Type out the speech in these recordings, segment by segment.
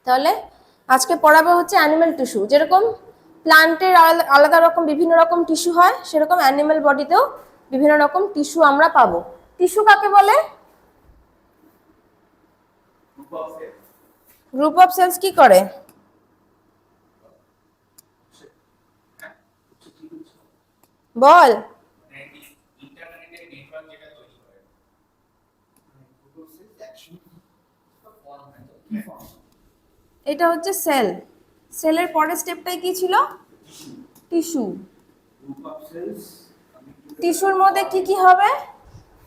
তাহলে আজকে পড়াবো হচ্ছে অ্যানিমাল টিস্যু। যেরকম প্লান্টের আলাদা রকম বিভিন্ন রকম টিস্যু হয়, সেরকম অ্যানিমাল বডিতেও বিভিন্ন রকম টিস্যু আমরা পাবো। টিস্যু কাকে বলে? গ্রুপ অফ সেলস কি করে? বল। এটা হচ্ছে সেল। সেলের পরের স্টেপটাই কি ছিল? টিস্যু। টিস্যুর মধ্যে কি কি হবে?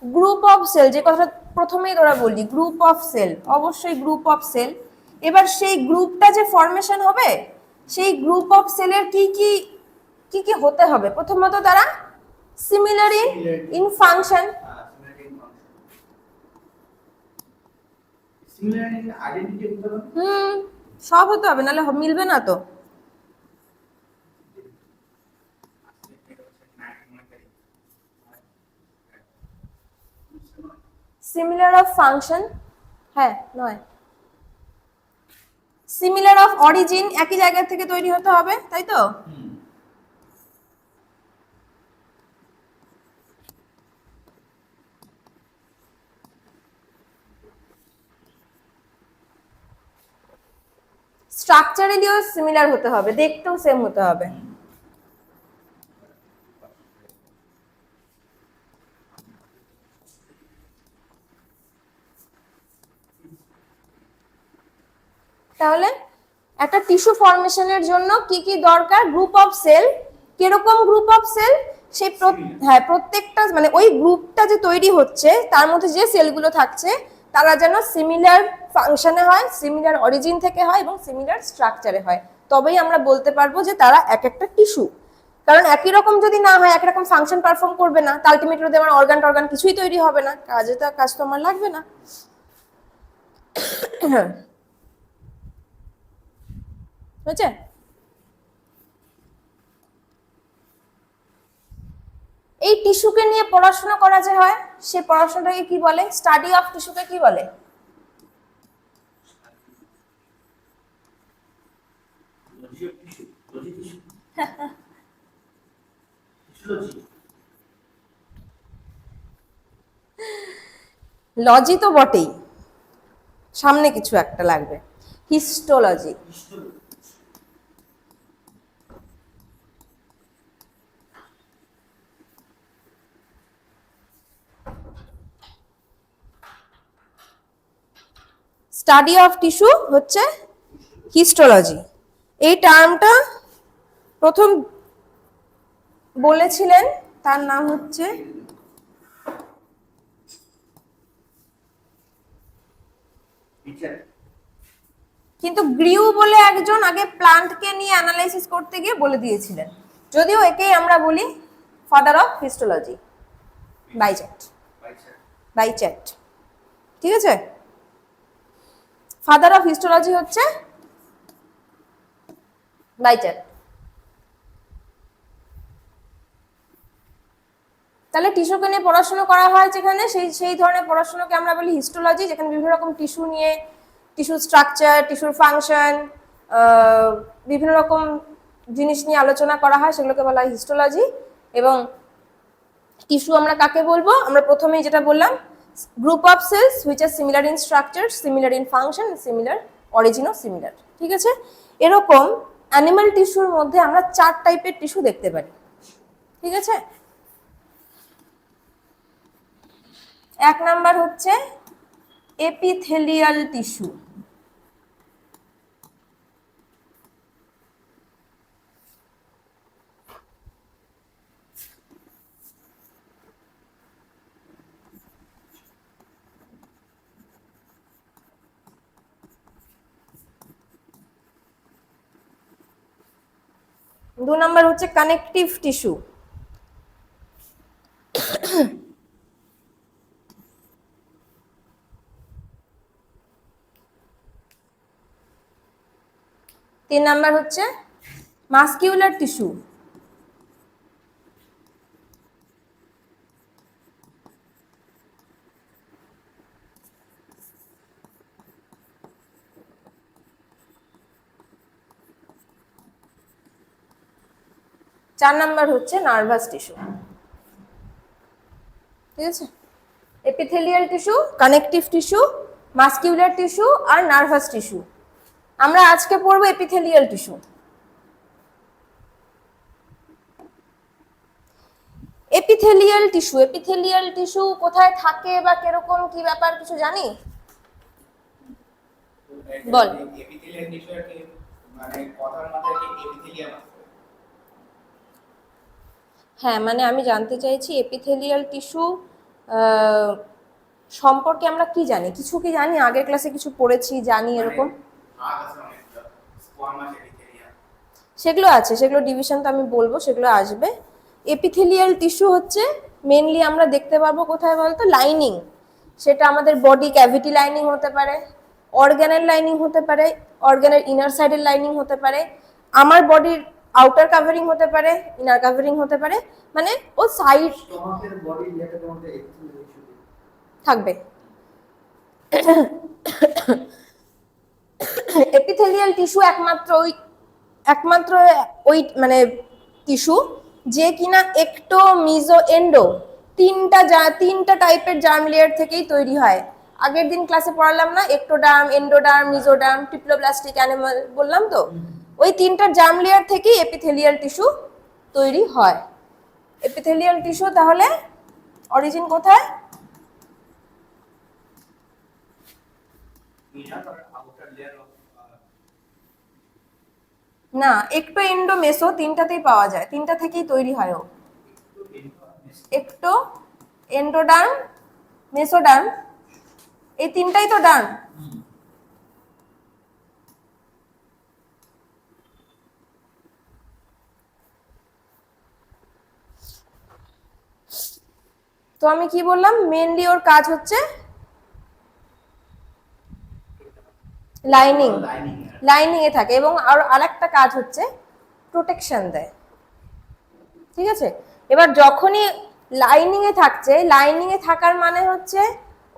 গ্রুপ অফ সেল, যে কথা প্রথমেই তোরা বললি, গ্রুপ অফ সেল, অবশ্যই গ্রুপ অফ সেল। এবার সেই গ্রুপটা যে ফরমেশন হবে, সেই গ্রুপ অফ সেলের কি কি কি কি হতে হবে? প্রথমত তারা সিমিলার ইন ফাংশন, সব হতে হবে, নাহলে মিলবে না তো। সিমিলার অফ ফাংশন, হ্যাঁ নয়, সিমিলার অফ অরিজিন, একই জায়গা থেকে তৈরি হতে হবে, তাই তো? স্ট্রাকচারালিও সিমিলার হতে হবে, দেখতেও সেম হতে হবে। তাহলে একটা টিস্যু ফরমেশনের জন্য কি কি দরকার? Group of cell. কিরকম গ্রুপ অফ সেল? সেই হ্যাঁ, প্রত্যেকটা মানে ওই গ্রুপটা যে তৈরি হচ্ছে তার মধ্যে যে সেলগুলো থাকছে তারা যেন সিমিলার ফাংশনে হয়, সিমিলার অরিজিন থেকে হয় এবং সিমিলার স্ট্রাকচারে হয়, তবেই আমরা বলতে পারবো যে তারা এক একটা টিস্যু। কারণ একই রকম যদি না হয়, একই রকম ফাংশন পারফর্ম করবে না, তা আলটিমেটলি আমার অর্গান টর্গান কিছুই তৈরি হবে না, কাজ তো আমার লাগবে না। বুঝছে? এই টিস্যুকে নিয়ে পড়াশোনা করা যে হয়, সে পড়াশোনাটাকে কি বলে? স্টাডি অফ টিস্যুকে কি বলে? লজি তো বটেই, সামনে কিছু একটা লাগবে, হিস্টোলজি। স্টাডি অফ টিস্যু হচ্ছে হিস্টোলজি। এই টার্মটা প্রথম বলেছিলেন, তার নাম হচ্ছে কিন্তু গ্রিউ বলে একজন আগে প্লান্টকে নিয়ে অ্যানালাইসিস করতে গিয়ে বলে দিয়েছিলেন, যদিও একেই আমরা বলি ফাদার অফ হিস্টোলজি, বাইচ্যাট। বাইচ্যাট, ঠিক আছে? ফাদার অফ হিস্টোলজি হচ্ছে বাইচ্যাট। তাহলে টিস্যুকে নিয়ে পড়াশোনা করা হয় যেখানে, সেই ধরনের পড়াশোনাকে আমরা বলি হিস্টোলজি, যেখানে বিভিন্ন রকম টিস্যু নিয়ে, টিস্যুর স্ট্রাকচার, টিস্যুর ফাংশন, বিভিন্ন রকম জিনিস নিয়ে আলোচনা করা হয়, সেগুলোকে বলা হয় হিস্টোলজি। এবং টিস্যু আমরা কাকে বলবো? আমরা প্রথমেই যেটা বললাম, group of cells which are similar in structure, similar in function, similar অরিজিনও সিমিলার, ঠিক আছে? এরকম অ্যানিমাল টিস্যুর মধ্যে আমরা 4 টাইপের টিস্যু দেখতে পারি, ঠিক আছে? এক নাম্বার হচ্ছে এপিথেলিয়াল টিস্যু। দু নাম্বার হচ্ছে কানেকটিভ টিস্যু। তিন নাম্বার হচ্ছে মাসকিউলার টিস্যু। 4 নাম্বার হচ্ছে নার্ভাস টিস্যু। ঠিক আছে, epithelial tissue, connective tissue, muscular tissue আর নার্ভাস টিস্যু। আমরা আজকে পড়বো এপিথেলিয়াল টিস্যু। এপিথেলিয়াল টিস্যু কোথায় থাকে বা কিরকম কি ব্যাপার কিছু জানি? বল। এপিথেলিয়াল টিস্যু কি মানে কথার মাথায় কি এপিথেলিয়াম আছে? হ্যাঁ, মানে আমি জানতে চাইছি এপিথেলিয়াল টিস্যু সম্পর্কে আমরা কি জানি, কিছু কি জানি, আগের ক্লাসে কিছু পড়েছি জানি এরকম? ভাগ আছে অনেকটা, স্কোয়ামাস এপিথেলিয়াম সেগুলো আছে, সেগুলো ডিভিশন তো আমি বলবো, সেগুলো আসবে। এপিথেলিয়াল টিস্যু হচ্ছে মেনলি আমরা দেখতে পাবো কোথায় বলতো, লাইনিং। সেটা আমাদের বডি ক্যাভিটি লাইনিং হতে পারে, অর্গানের লাইনিং হতে পারে, অর্গানের ইনার সাইডের লাইনিং হতে পারে, আমার বডির আউটার কাভারিং হতে পারে, ইনার কাভারিং হতে পারে, মানে ও সাইড তোমাদের বডি রিলেটেড মধ্যে থাকবে। এপিথেলিয়াল টিস্যু একমাত্র ওই মানে টিস্যু যে কিনা একটো, মিজো, এন্ডো তিনটা টাইপের জার্ম লেয়ার থেকেই তৈরি হয়। আগের দিন ক্লাসে পড়ালাম না, একটোডার্ম, এন্ডোডার্ম, মিজোডার্ম, ট্রিপ্লোপ্লাস্টিক অ্যানিমাল বললাম তো, ওই তিনটা জার্ম লেয়ার থেকেই এপিথেলিয়াল টিস্যু তৈরি হয়। এপিথেলিয়াল টিস্যু তাহলে অরিজিন কোথায়? না, একটো, এন্ডো, মেসো তিনটাতেই পাওয়া যায়, তিনটা থেকেই তৈরি হয় ও। একটো, এন্ডোডার্ম, মেসোডার্ম, এই তিনটাই তো ডার্ম। তো আমি কি বললাম, মেনলি ওর কাজ হচ্ছে লাইনিং এ থাকে, এবং আরেকটা কাজ হচ্ছে প্রোটেকশন দেয়। ঠিক আছে, এবার যখনই লাইনিং এ থাকছে, লাইনিং এ থাকার মানে হচ্ছে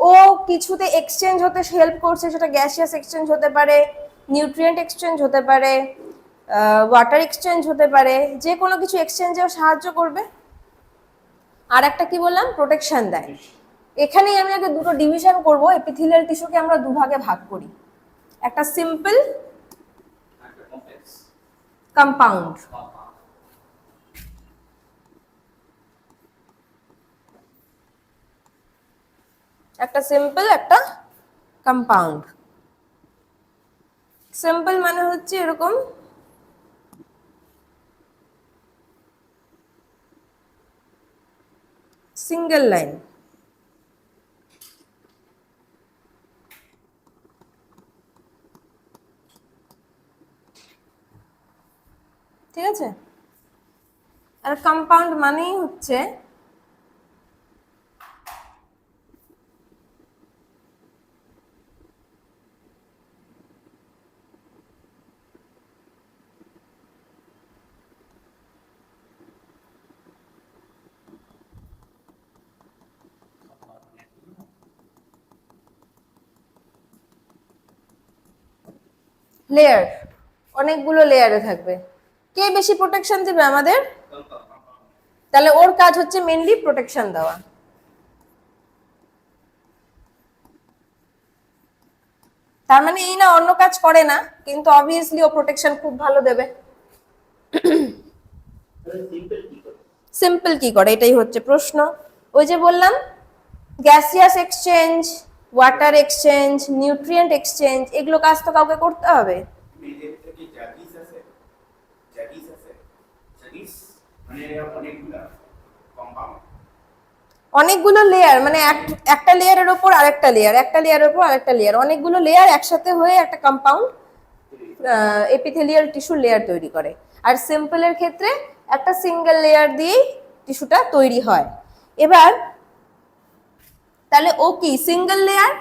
ও কিছুতে এক্সচেঞ্জ হতে হেল্প করছে, সেটা গ্যাসিয়াস এক্সচেঞ্জ হতে পারে, নিউট্রিয়েন্ট এক্সচেঞ্জ হতে পারে, ওয়াটার এক্সচেঞ্জ হতে পারে, যে কোনো কিছু এক্সচেঞ্জেও সাহায্য করবে। আর একটা কি বললাম, প্রোটেকশন দেয়। এখানেই আমি আগে দুটো ডিভিশন করব, এপিথেলিয়াল টিস্যুকে আমরা দুভাগে ভাগ করি, একটা সিম্পল, কম্পাউন্ড। একটা সিম্পল, একটা কম্পাউন্ড। সিম্পল মানে হচ্ছে এরকম, সিঙ্গেল লাইন। ঠিক আছে, আর কম্পাউন্ড মানেই হচ্ছে লেয়ার, অনেকগুলো লেয়ারে থাকবে। কে বেশি প্রোটেকশন দেবে আমাদের? তাহলে ওর কাজ হচ্ছে মেনলি প্রোটেকশন দেওয়া। তার মানে এই না অন্য কাজ করে না, কিন্তু অবভিয়াসলি ও প্রোটেকশন খুব ভালো দেবে। সিম্পল কি করে এটাই হচ্ছে প্রশ্ন। ওই যে বললাম, gaseous exchange, water exchange, nutrient exchange, এগুলো কাজ তো কাউকে করতে হবে। অনেকগুলো লেয়ার, মানে একটা লেয়ারের ওপর আরেকটা লেয়ার, একটা লেয়ারের ওপর আরেকটা লেয়ার, অনেকগুলো লেয়ার একসাথে হয়ে একটা কম্পাউন্ড এপিথেলিয়াল টিস্যু লেয়ার তৈরি করে। আর সিম্পলের ক্ষেত্রে একটা সিঙ্গেল লেয়ার দিয়েই টিস্যুটা তৈরি হয়। এবার তাহলে ও কি সিঙ্গেল লেয়ার,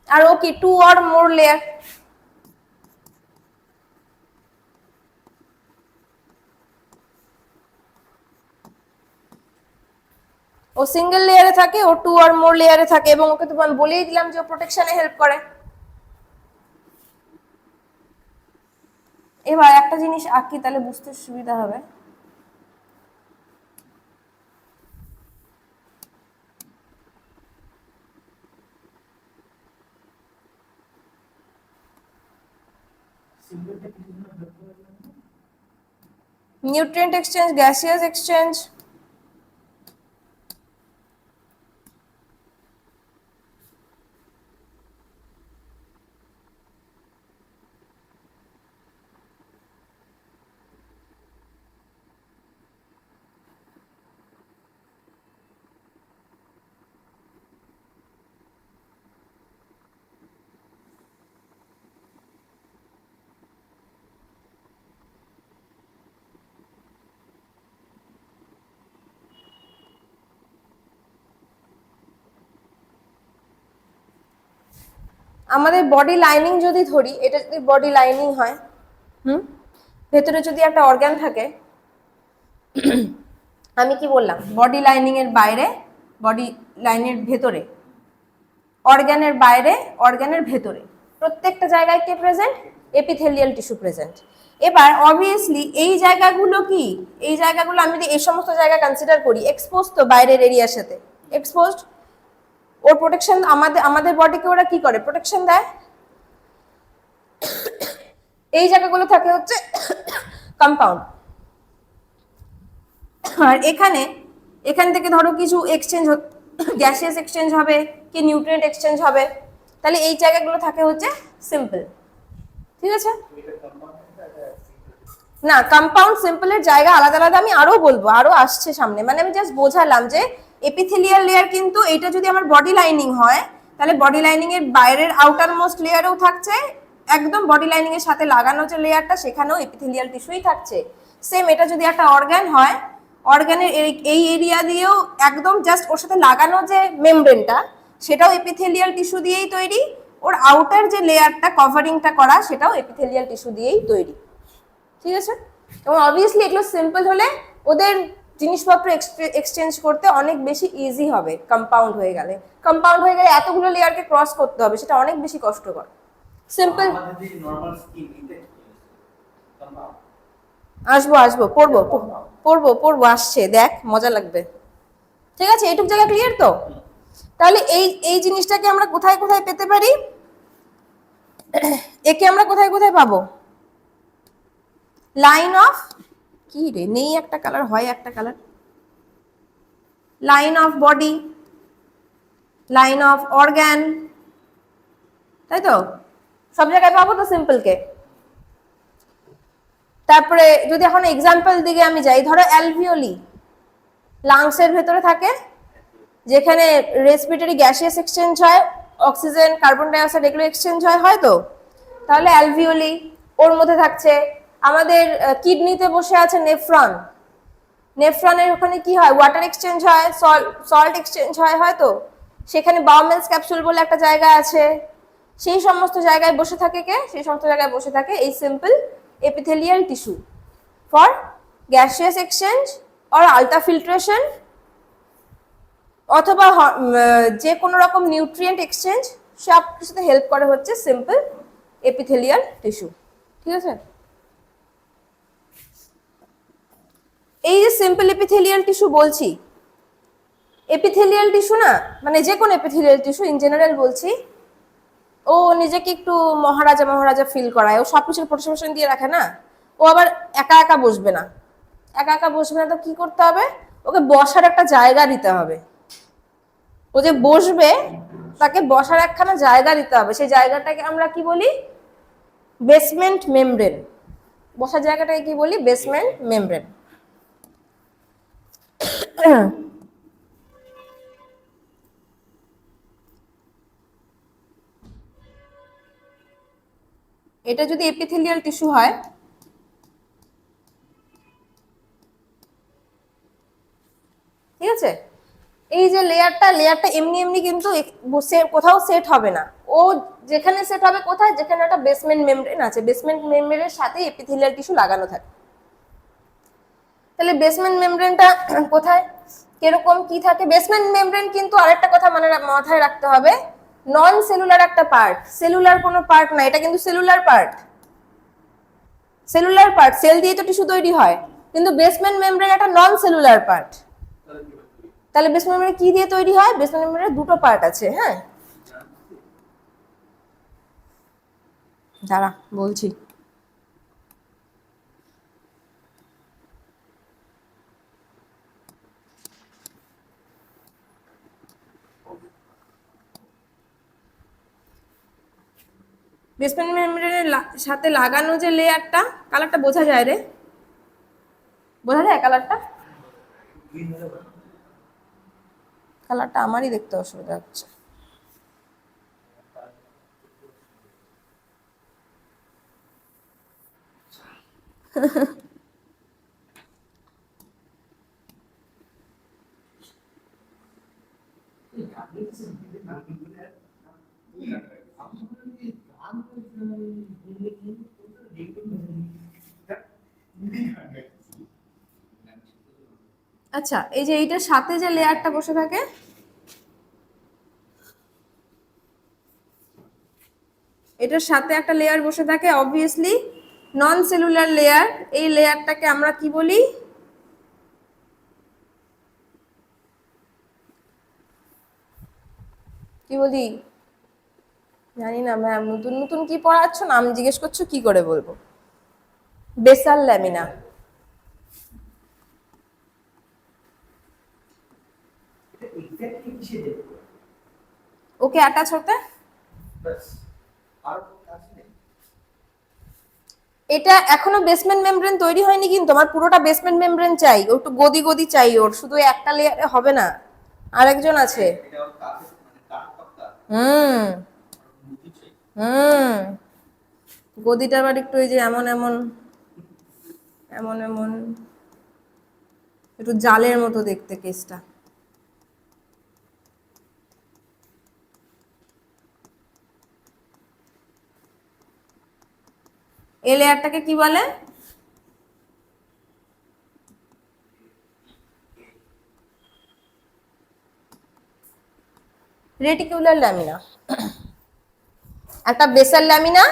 আর ও কি টু অর মোর লেয়ার? ও সিঙ্গেল লেয়ারে থাকে, ও টু আর মোর লেয়ারে থাকে, এবং ওকে তো আমি বলেই দিলাম যে ও প্রোটেকশনে হেল্প করে। এবার একটা জিনিস আঁকি, তাহলে বুঝতে সুবিধা হবে। নিউট্রিয়েন্ট এক্সচেঞ্জ, গ্যাসিয়াস এক্সচেঞ্জ, আমাদের বডি লাইনিং যদি ধরি, এটা যদি বডি লাইনিং হয়, ভেতরে যদি একটা অর্গান থাকে, আমি কি বললাম, বডি লাইনিং এর বাইরে, বডি লাইনের ভেতরে, অর্গানের বাইরে, অর্গানের ভেতরে, প্রত্যেকটা জায়গায় কে প্রেজেন্ট? Epithelial tissue present. এবার অবভিয়াসলি এই জায়গাগুলো কি, এই জায়গাগুলো আমি যদি এই সমস্ত জায়গা কনসিডার করি, এক্সপোজ তো বাইরের এরিয়ার সাথে, এক্সপোজড, ওর প্রোটেকশন, আমাদের বডিকে ওরা কি করে, প্রোটেকশন দেয়। এই জায়গাগুলো থাকে হচ্ছে কম্পাউন্ড। আর এখান থেকে ধরো কিছু এক্সচেঞ্জ, গ্যাসিয়াস এক্সচেঞ্জ হবে কি নিউট্রিয়েন্ট এক্সচেঞ্জ হবে, তাহলে এই জায়গাগুলো থাকে হচ্ছে সিম্পল। ঠিক আছে, না কম্পাউন্ড সিম্পলের জায়গা আলাদা আলাদা, আমি আরো বলবো, আরো আসছে সামনে, মানে আমি জাস্ট বোঝালাম যে এপিথেলিয়াল লেয়ার কিন্তু এইটা যদি আমার বডি লাইনিং হয়, তাহলে বডি লাইনিং এর বাইরের আউটার মোস্ট লেয়ারেও থাকছে, একদম বডি লাইনিং এর সাথে লাগানো যে লেয়ারটা, সেখানেও এপিথেলিয়াল টিস্যুই থাকছে। সেম এটা যদি একটা অর্গান হয়, অর্গানের এই এরিয়া দিয়েও একদম জাস্ট ওর সাথে লাগানো যে মেমব্রেনটা, সেটাও এপিথেলিয়াল টিস্যু দিয়েই তৈরি, ওর আউটার যে লেয়ারটা কভারিংটা করা, সেটাও এপিথেলিয়াল টিস্যু দিয়েই তৈরি। ঠিক আছে, এবং অবভিয়াসলি এগুলো সিম্পল হলে ওদের জিনিসপত্র এক্সচেঞ্জ করতে অনেক বেশি ইজি হবে। কম্পাউন্ড হয়ে গেলে এতগুলো লেয়ারকে ক্রস করতে হবে, সেটা অনেক বেশি কষ্টকর। সিম্পল, আসবো পড়বো আসছে, দেখ মজা লাগবে। ঠিক আছে, এইটুক জায়গা ক্লিয়ার তো? তাহলে এই জিনিসটাকে আমরা কোথায় কোথায় পেতে পারি, একে আমরা কোথায় কোথায় পাবো? লাইন অফ, কি রে নেই একটা কালার, হয় একটা colour, line of body, line of organ, তাই তো? সব জায়গায় পাবো তো সিম্পলকে। তারপরে যদি এখন এক্সাম্পল দিকে আমি যাই, ধরো অ্যালভিওলি লাংসের ভেতরে থাকে, যেখানে রেসপিরেটরি গ্যাসিয়াস এক্সচেঞ্জ হয়, অক্সিজেন, কার্বন ডাই অক্সাইড এগুলো এক্সচেঞ্জ হয় তো, তাহলে অ্যালভিওলি ওর মধ্যে থাকছে। আমাদের কিডনিতে বসে আছে নেফ্রন, নেফ্রনের ওখানে কি হয়, ওয়াটার এক্সচেঞ্জ হয়, সল্ট এক্সচেঞ্জ হয় তো, সেখানে বাউমেলস ক্যাপসুল বলে একটা জায়গা আছে, সেই সমস্ত জায়গায় বসে থাকে কে, সেই সমস্ত জায়গায় বসে থাকে এই simple epithelial tissue for gaseous exchange or আলট্রাফিল্ট্রেশন, অথবা যে কোনো রকম নিউট্রিয়েন্ট এক্সচেঞ্জ, সব কিছুতে হেল্প করে হচ্ছে সিম্পল এপিথেলিয়াল টিস্যু। ঠিক আছে, এই যে সিম্পল এপিথেলিয়াল টিস্যু বলছি, এপিথেলিয়াল টিস্যু না, মানে যে কোনো এপিথেলিয়াল টিস্যু ইন জেনারেল বলছি, ও নিজেকে একটু মহারাজা মহারাজা ফিল করায়, ও সবকিছুর প্রোটেকশন দিয়ে রাখে না, ও আবার একা একা বসবে না, তো কি করতে হবে, ওকে বসার একটা জায়গা দিতে হবে। ও যে বসবে, তাকে বসার একখানা জায়গা দিতে হবে, সেই জায়গাটাকে আমরা কি বলি, বেসমেন্ট মেমব্রেন। বসার জায়গাটাকে কি বলি, বেসমেন্ট মেমব্রেন। এটা যদি এপিথেলিয়াল টিস্যু হয়, ঠিক আছে, এই যে লেয়ারটা এমনি এমনি কিন্তু কোথাও সেট হবে না, ও যেখানে সেট হবে কোথায়, যেখানে একটা বেসমেন্ট মেমব্রেন আছে, বেসমেন্ট মেমব্রেনের সাথে এপিথেলিয়াল টিস্যু লাগানো থাকে। তাহলে বেসমেন্ট মেমব্রেনটা কোথায়, কিরকম কি থাকে? বেসমেন্ট মেমব্রেন কিন্তু আরেকটা কথা মাথায় রাখতে হবে, নন সেলুলার একটা পার্ট, সেলুলার কোনো পার্ট না, এটা কিন্তু cellular part. Cellular part, cell দিয়ে তো টিস্যু তৈরি হয়, কিন্তু বেসমেন্ট মেমব্রেন একটা নন সেলুলার পার্ট। তাহলে বেসমেন্ট মেমব্রেন কি দিয়ে তৈরি হয়? বেসমেন্ট মেমব্রেনের দুটো পার্ট আছে, হ্যাঁ, দাঁড়া বলছি। বেসমেন্ট মেমব্রেনের সাথে লাগানো যে লেয়ারটা, কালারটা বোঝা যায় রে? বোঝা যায় কালারটা? কালারটা আমারই দেখতে অসুবিধা হচ্ছে। আচ্ছা, এই যে এইটার সাথে যে লেয়ারটা বসে থাকে, এটার সাথে একটা লেয়ার বসে থাকে, অবভিয়াসলি নন সেলুলার লেয়ার। এই লেয়ারটাকে আমরা কি বলি? কি বলি জানি না ম্যাম, নতুন নতুন কি পড়াচ্ছ, নাম জিজ্ঞেস করছো, কি করে বলবো? Basal lamina. ওকে অ্যাটাচ হতে এটা এখনো বেসমেন্ট মেমব্রেন তৈরি হয়নি, কিন্তু আমার পুরোটা বেসমেন্ট মেমব্রেন চাই, ওর একটু গদি গদি চাই, ওর শুধু একটা লেয়ারে হবে না, আরেকজন আছে। হুম হুম গদিটা আবার একটু এই যে এমন এমন এমন এমন একটু জালের মতো দেখতে কেসটা। এই লেয়ারটাকে কি বলে? Reticular lamina. একটা বেসাল ল্যামিনা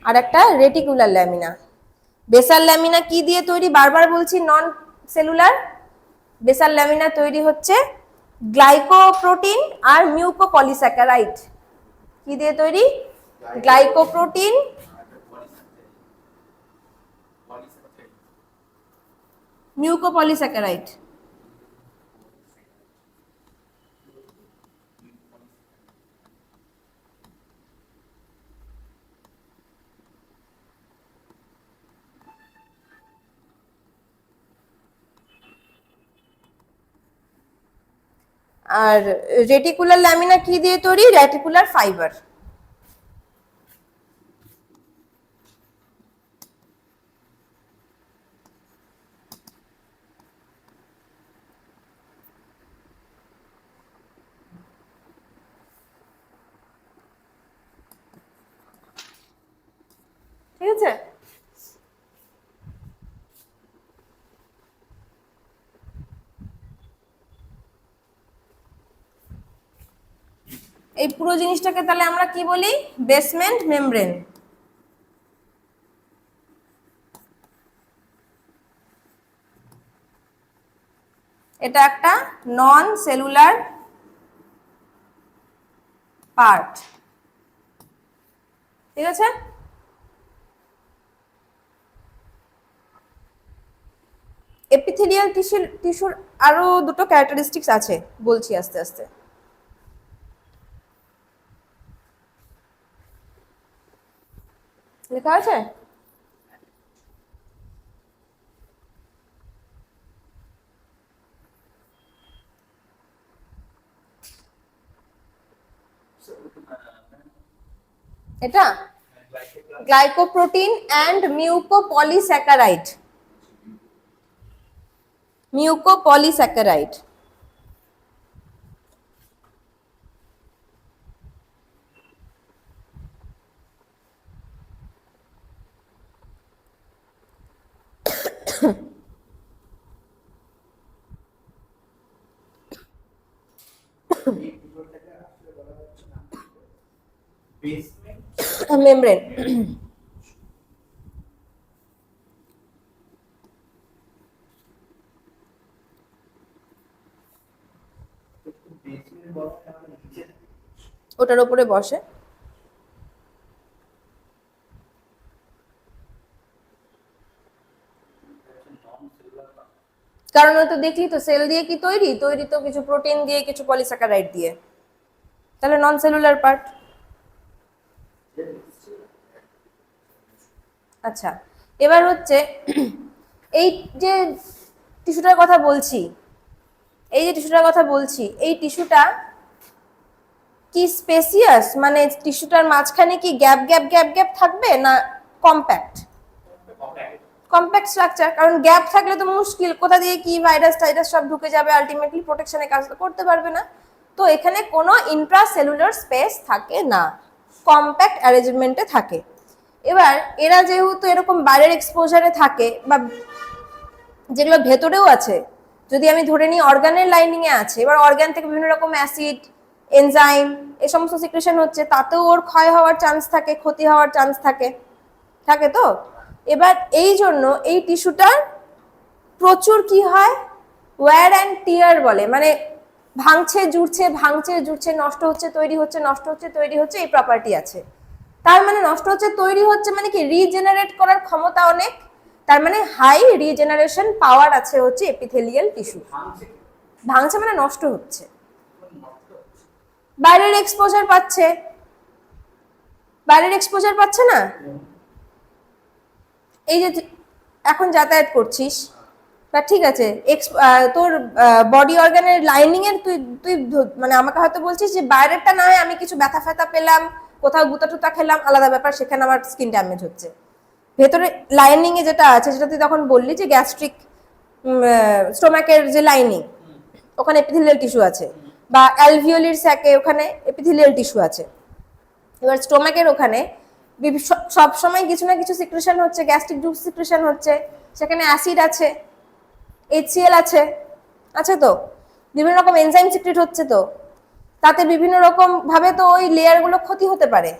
আর একটা রেটিকুলার ল্যামিনা। বেসাল ল্যামিনা কি দিয়ে তৈরি? বারবার বলছি নন সেলুলার। বেসাল ল্যামিনা তৈরি হচ্ছে গ্লাইকোপ্রোটিন আর মিউকোপলিস্যাকারাইড। কি দিয়ে তৈরি? Glycoprotein, mucopolysaccharide. আর রেটিকুলার ল্যামিনা কি দিয়ে তৈরি? Reticular fibre. ঠিক আছে? এই পুরো জিনিসটাকে তাহলে আমরা কি বলি? Basement membrane. এটা একটা নন সেলুলার পার্ট, ঠিক আছে? এপিথেলিয়াল টিস্যুর আরো দুটো ক্যারেক্টারিস্টিক্স আছে, বলছি আস্তে আস্তে। লেখা আছে? এটা glycoprotein and mucopolysaccharide. Mucopolysaccharide. Membrane. ওটার উপরে বসে। কারণ ওই তো দেখলি তো সেল দিয়ে কি তৈরি, তৈরি তো কিছু প্রোটিন দিয়ে কিছু পলিস্যাকারাইড দিয়ে, তাহলে নন সেলুলার পার্ট। আচ্ছা, এবার হচ্ছে এই যে টিস্যুটার কথা বলছি, এই যে টিস্যুটার কথা বলছি, এই টিস্যুটা কি স্পেসিয়াস, মানে টিস্যুটার মাঝখানে কি গ্যাপ গ্যাপ গ্যাপ গ্যাপ থাকবে না কম্প্যাক্ট? কম্প্যাক্ট স্ট্রাকচার, কারণ গ্যাপ থাকলে তো মুশকিল, কোথা দিয়ে কি ভাইরাস টাইরাস সব ঢুকে যাবে, আলটিমেটলি প্রোটেকশনে কাজ করতে পারবে না। তো এখানে কোনো ইন্ট্রাসেলুলার স্পেস থাকে না, কম্প্যাক্ট অ্যারেঞ্জমেন্টে থাকে। এবার এরা যেহেতু এরকম বাইরের এক্সপোজারে থাকে, বা যেগুলো ভেতরেও আছে, যদি আমি ধরে নিই অর্গানের লাইনিং এ আছে, এবার অর্গান থেকে বিভিন্ন রকম অ্যাসিড, এনজাইম, এই সমস্ত সিক্রেশন হচ্ছে, তাতেও ওর ক্ষয় হওয়ার চান্স থাকে, ক্ষতি হওয়ার চান্স থাকে, থাকে তো। এবার এই জন্য এই টিস্যুটার প্রচুর কি হয়, ওয়্যার অ্যান্ড টিয়ার বলে, মানে ভাঙছে জুড়ছে, ভাঙছে জুড়ছে, নষ্ট হচ্ছে তৈরি হচ্ছে, নষ্ট হচ্ছে তৈরি হচ্ছে, এই প্রপার্টি আছে। তার মানে নষ্ট হচ্ছে তৈরি হচ্ছে মানে কি, রিজেনারেট করার ক্ষমতা অনেক, তার মানে হাই রিজেনারেশন পাওয়ার আছে হচ্ছে এপিথেলিয়াল টিস্যু। ভাঙছে মানে নষ্ট হচ্ছে, বাইরের এক্সপোজার পাচ্ছে, বাইরের এক্সপোজার পাচ্ছে না। এই যে এখন যাতায়াত করছিস, বা ঠিক আছে তোর বডি অর্গানের লাইনিং এর তুই তুই মানে আমাকে হয়তো বলছিস যে বাইরেরটা না হয় আমি কিছু ব্যথা ফ্যাথা পেলাম, কোথাও গুতা টুতা খেলাম, আলাদা ব্যাপার, সেখানে আমার স্কিন ড্যামেজ হচ্ছে। ভেতরে লাইনিং এ যেটা আছে, যেটা তুই তখন বললি যে গ্যাস্ট্রিক স্টোমাকের যে লাইনিং, ওখানে এপিথেলিয়াল টিস্যু আছে, বা অ্যালভিওলির স্যাকে ওখানে এপিথেলিয়াল টিস্যু আছে। এবার স্টোমাকের ওখানে সব সময় কিছু না কিছু সিক্রেশন হচ্ছে, গ্যাস্ট্রিক জুস সিক্রেশন হচ্ছে, সেখানে অ্যাসিড আছে, HCl আছে, আছে তো, বিভিন্ন রকম এনজাইম সিক্রেট হচ্ছে, তো তাতে বিভিন্ন রকম ভাবে তো ওই লেয়ার গুলো ক্ষতি হতে পারে,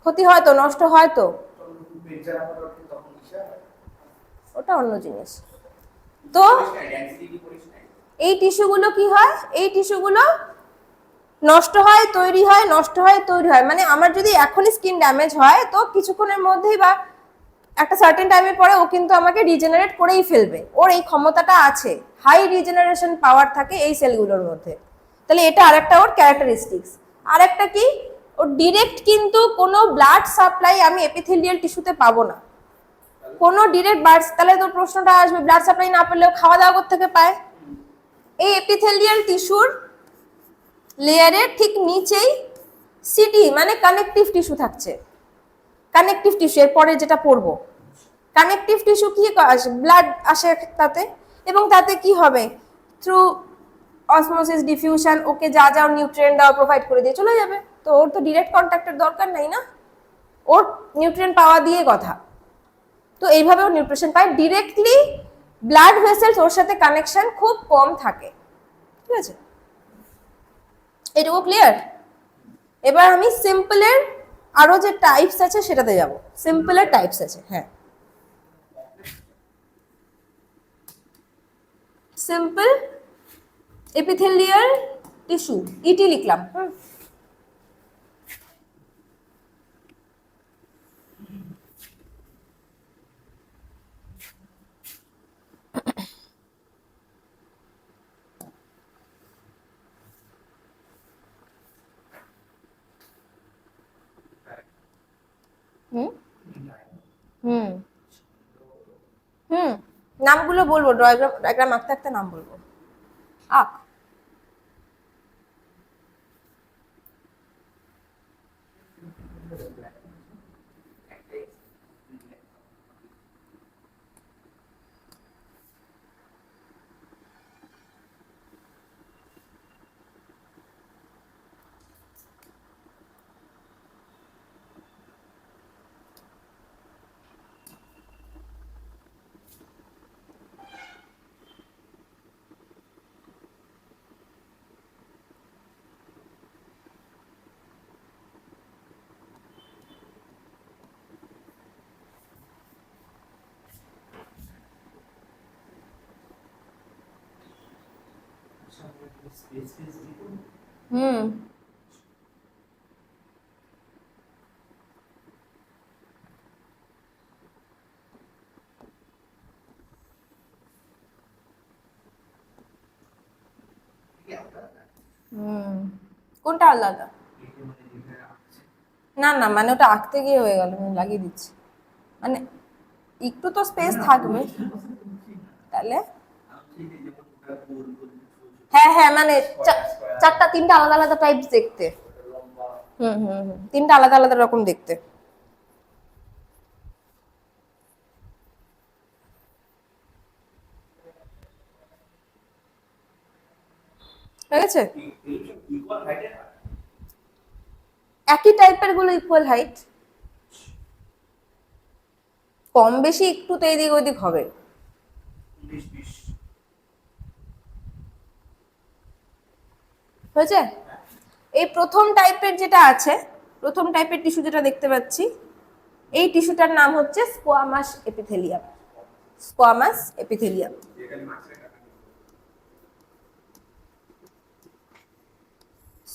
ক্ষতি হয় তো, নষ্ট হয় তো, ওটা অন্য জিনিস। তো এই টিস্যুগুলো কি হয়, এই টিস্যুগুলো নষ্ট হয় তৈরি হয়, নষ্ট হয় তৈরি হয়, মানে আমার যদি এখনই স্কিন ড্যামেজ হয় তো কিছুক্ষণের মধ্যেই বা একটা সার্টেন টাইমের পরে ও কিন্তু আমাকে রিজেনারেট করেই ফেলবে, ওর এই ক্ষমতাটা আছে, হাই রিজেনারেশন পাওয়ার থাকে এই সেলগুলোর মধ্যে। তাহলে এটা আরেকটা ওর ক্যারেক্টারিস্টিক্স। আরেকটা কি, ওর ডিরেক্ট কিন্তু কোনো ব্লাড সাপ্লাই আমি এপিথেলিয়াল টিস্যুতে পাবো না, কোনো ডিরেক্ট ব্লাড। তাহলে তোর প্রশ্নটা আসবে, ব্লাড সাপ্লাই না পেলেও খাওয়া দাওয়া করতে থেকে পায়। এই এপিথেলিয়াল টিস্যুর লেয়ারের ঠিক নিচেই সিটি মানে কানেকটিভ টিস্যু থাকছে, কানেকটিভ টিস্যু, এরপরে যেটা পড়বো, কানেকটিভ টিস্যু কি আসে, ব্লাড আসে তাতে, এবং তাতে কি হবে, থ্রু অসমোসিস ডিফিউশন ওকে যা যা নিউট্রিয়েন্ট দেওয়া প্রোভাইড করে দিয়ে চলে যাবে। তো ওর তো ডিরেক্ট কন্ট্যাক্টের দরকার নাই না, ওর নিউট্রিয়েন্ট পাওয়া দিয়ে কথা। তো এইভাবে ওর নিউট্রিশন পায়, ডিরেক্টলি ব্লাড ভেসেলস ওর সাথে কানেকশন খুব কম থাকে, ঠিক আছে, এটুকু ক্লিয়ার। এবার আমি সিম্পলের আরো যে টাইপস আছে সেটাতে যাব, সিম্পলের টাইপস আছে, হ্যাঁ, সিম্পল এপিথেলিয়াল টিস্যু, ইটি লিখলাম। হুম হুম হুম নামগুলো বলবো, ডায়াগ্রাম ডায়াগ্রাম আঁকতে আঁকতে নাম বলবো, আঁক। হুম হুম, কোনটা আলাদা? না না, মানে ওটা আঁকতে গিয়ে হয়ে গেল, আমি লাগিয়ে দিচ্ছি। মানে একটু তো স্পেস থাকবে তাহলে। হ্যাঁ হ্যাঁ, মানে চারটা তিনটা আলাদা আলাদা টাইপস দেখতে। হুম হুম হুম, তিনটা আলাদা আলাদা রকম দেখতে। ঠিক আছে, একই টাইপের গুলো ইকুয়াল হাইট, কম বেশি একটু তো এদিক ওদিক হবে। হয়েছে? এই প্রথম টাইপের যেটা আছে, প্রথম টাইপের টিস্যু যেটা দেখতে পাচ্ছি, এই টিস্যুটার নাম হচ্ছে squamous epithelium. Squamous epithelium.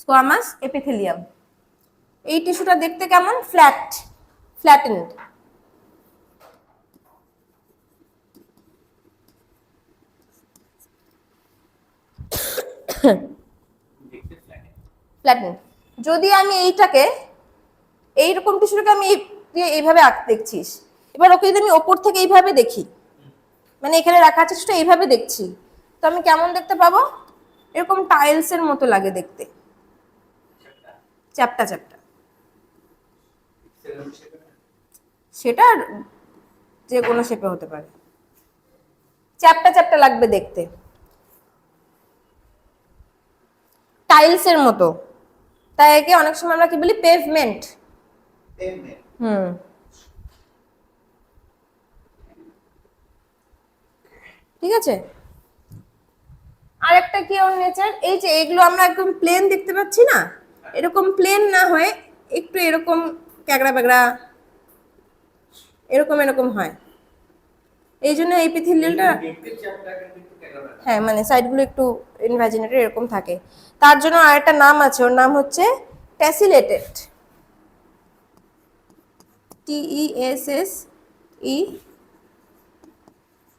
Squamous epithelium. এই টিস্যুটা দেখতে কেমন? Flat, flattened. ফ্ল্যাটেন্ড। যদি আমি এইটাকে, এইরকম টিস্যুটাকে আমি এইভাবে দেখছিস, এবার ওকে যদি আমি ওপর থেকে এইভাবে দেখি, মানে এখানে রাখা আছে সেটা এইভাবে দেখছি, তো আমি কেমন দেখতে পাবো? এরকম টাইলস এর মতো লাগে দেখতে, চ্যাপটা চ্যাপটা। সেটা যে কোনো শেপে হতে পারে, চ্যাপটা চ্যাপটা লাগবে দেখতে, টাইলস এর মতো। তাই একে অনেক সময় আমরা কি বলি? পেভমেন্ট। হুম। ঠিক আছে। আর একটা কি ওর নেচার, এই যে এগুলো আমরা একদম প্লেন দেখতে পাচ্ছি না, এরকম প্লেন না হয়ে একটু এরকম ক্যাগড়া ব্যাগড়া, এরকম এরকম হয়। এই জন্য এপিথেলিয়ালটা, হ্যাঁ মানে সাইডগুলো একটু ইনভ্যাজিনেটেড এরকম থাকে। তার জন্য আরেকটা নাম আছে, ওর নাম হচ্ছে টেসিলেটেড। TESSE,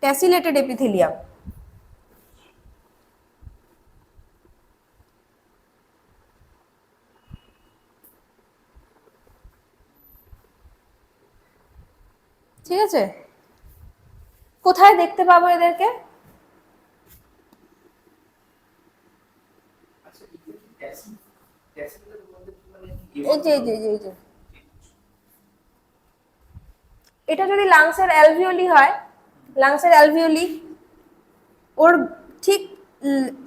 টেসিলেটেড epithelium. ঠিক আছে। কোথায় দেখতে পাবো এদেরকে? এই যে এই যে এই যে, এটা যদি লাংসের অ্যালভিওলি হয়, লাংসের অ্যালভিওলি, ওর ঠিক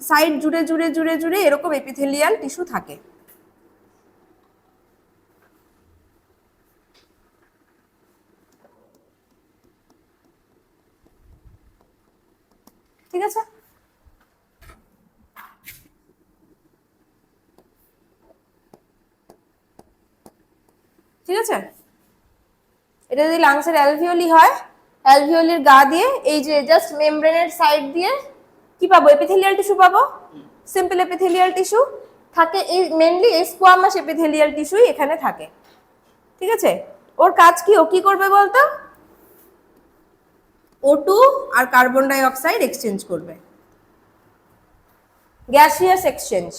সাইড জুড়ে জুড়ে জুড়ে জুড়ে এরকম এপিথেলিয়াল টিস্যু থাকে। ঠিক আছে। ঠিক আছে, এটা যদি লাংসের অ্যালভিওলি হয়, অ্যালভিওলির গা দিয়ে এই যে জাস্ট মেমব্রেনের সাইড দিয়ে কি পাবো? এপিথেলিয়াল টিস্যু পাবো, সিম্পল এপিথেলিয়াল টিস্যু থাকে। এই মেনলি এই স্কোয়ামাস এপিথেলিয়াল টিস্যুই এখানে থাকে। ঠিক আছে। ওর কাজ কি? ও কি করবে বলতো? O2 আর কার্বন ডাই অক্সাইড এক্সচেঞ্জ করবে, গ্যাসিয়াস এক্সচেঞ্জ,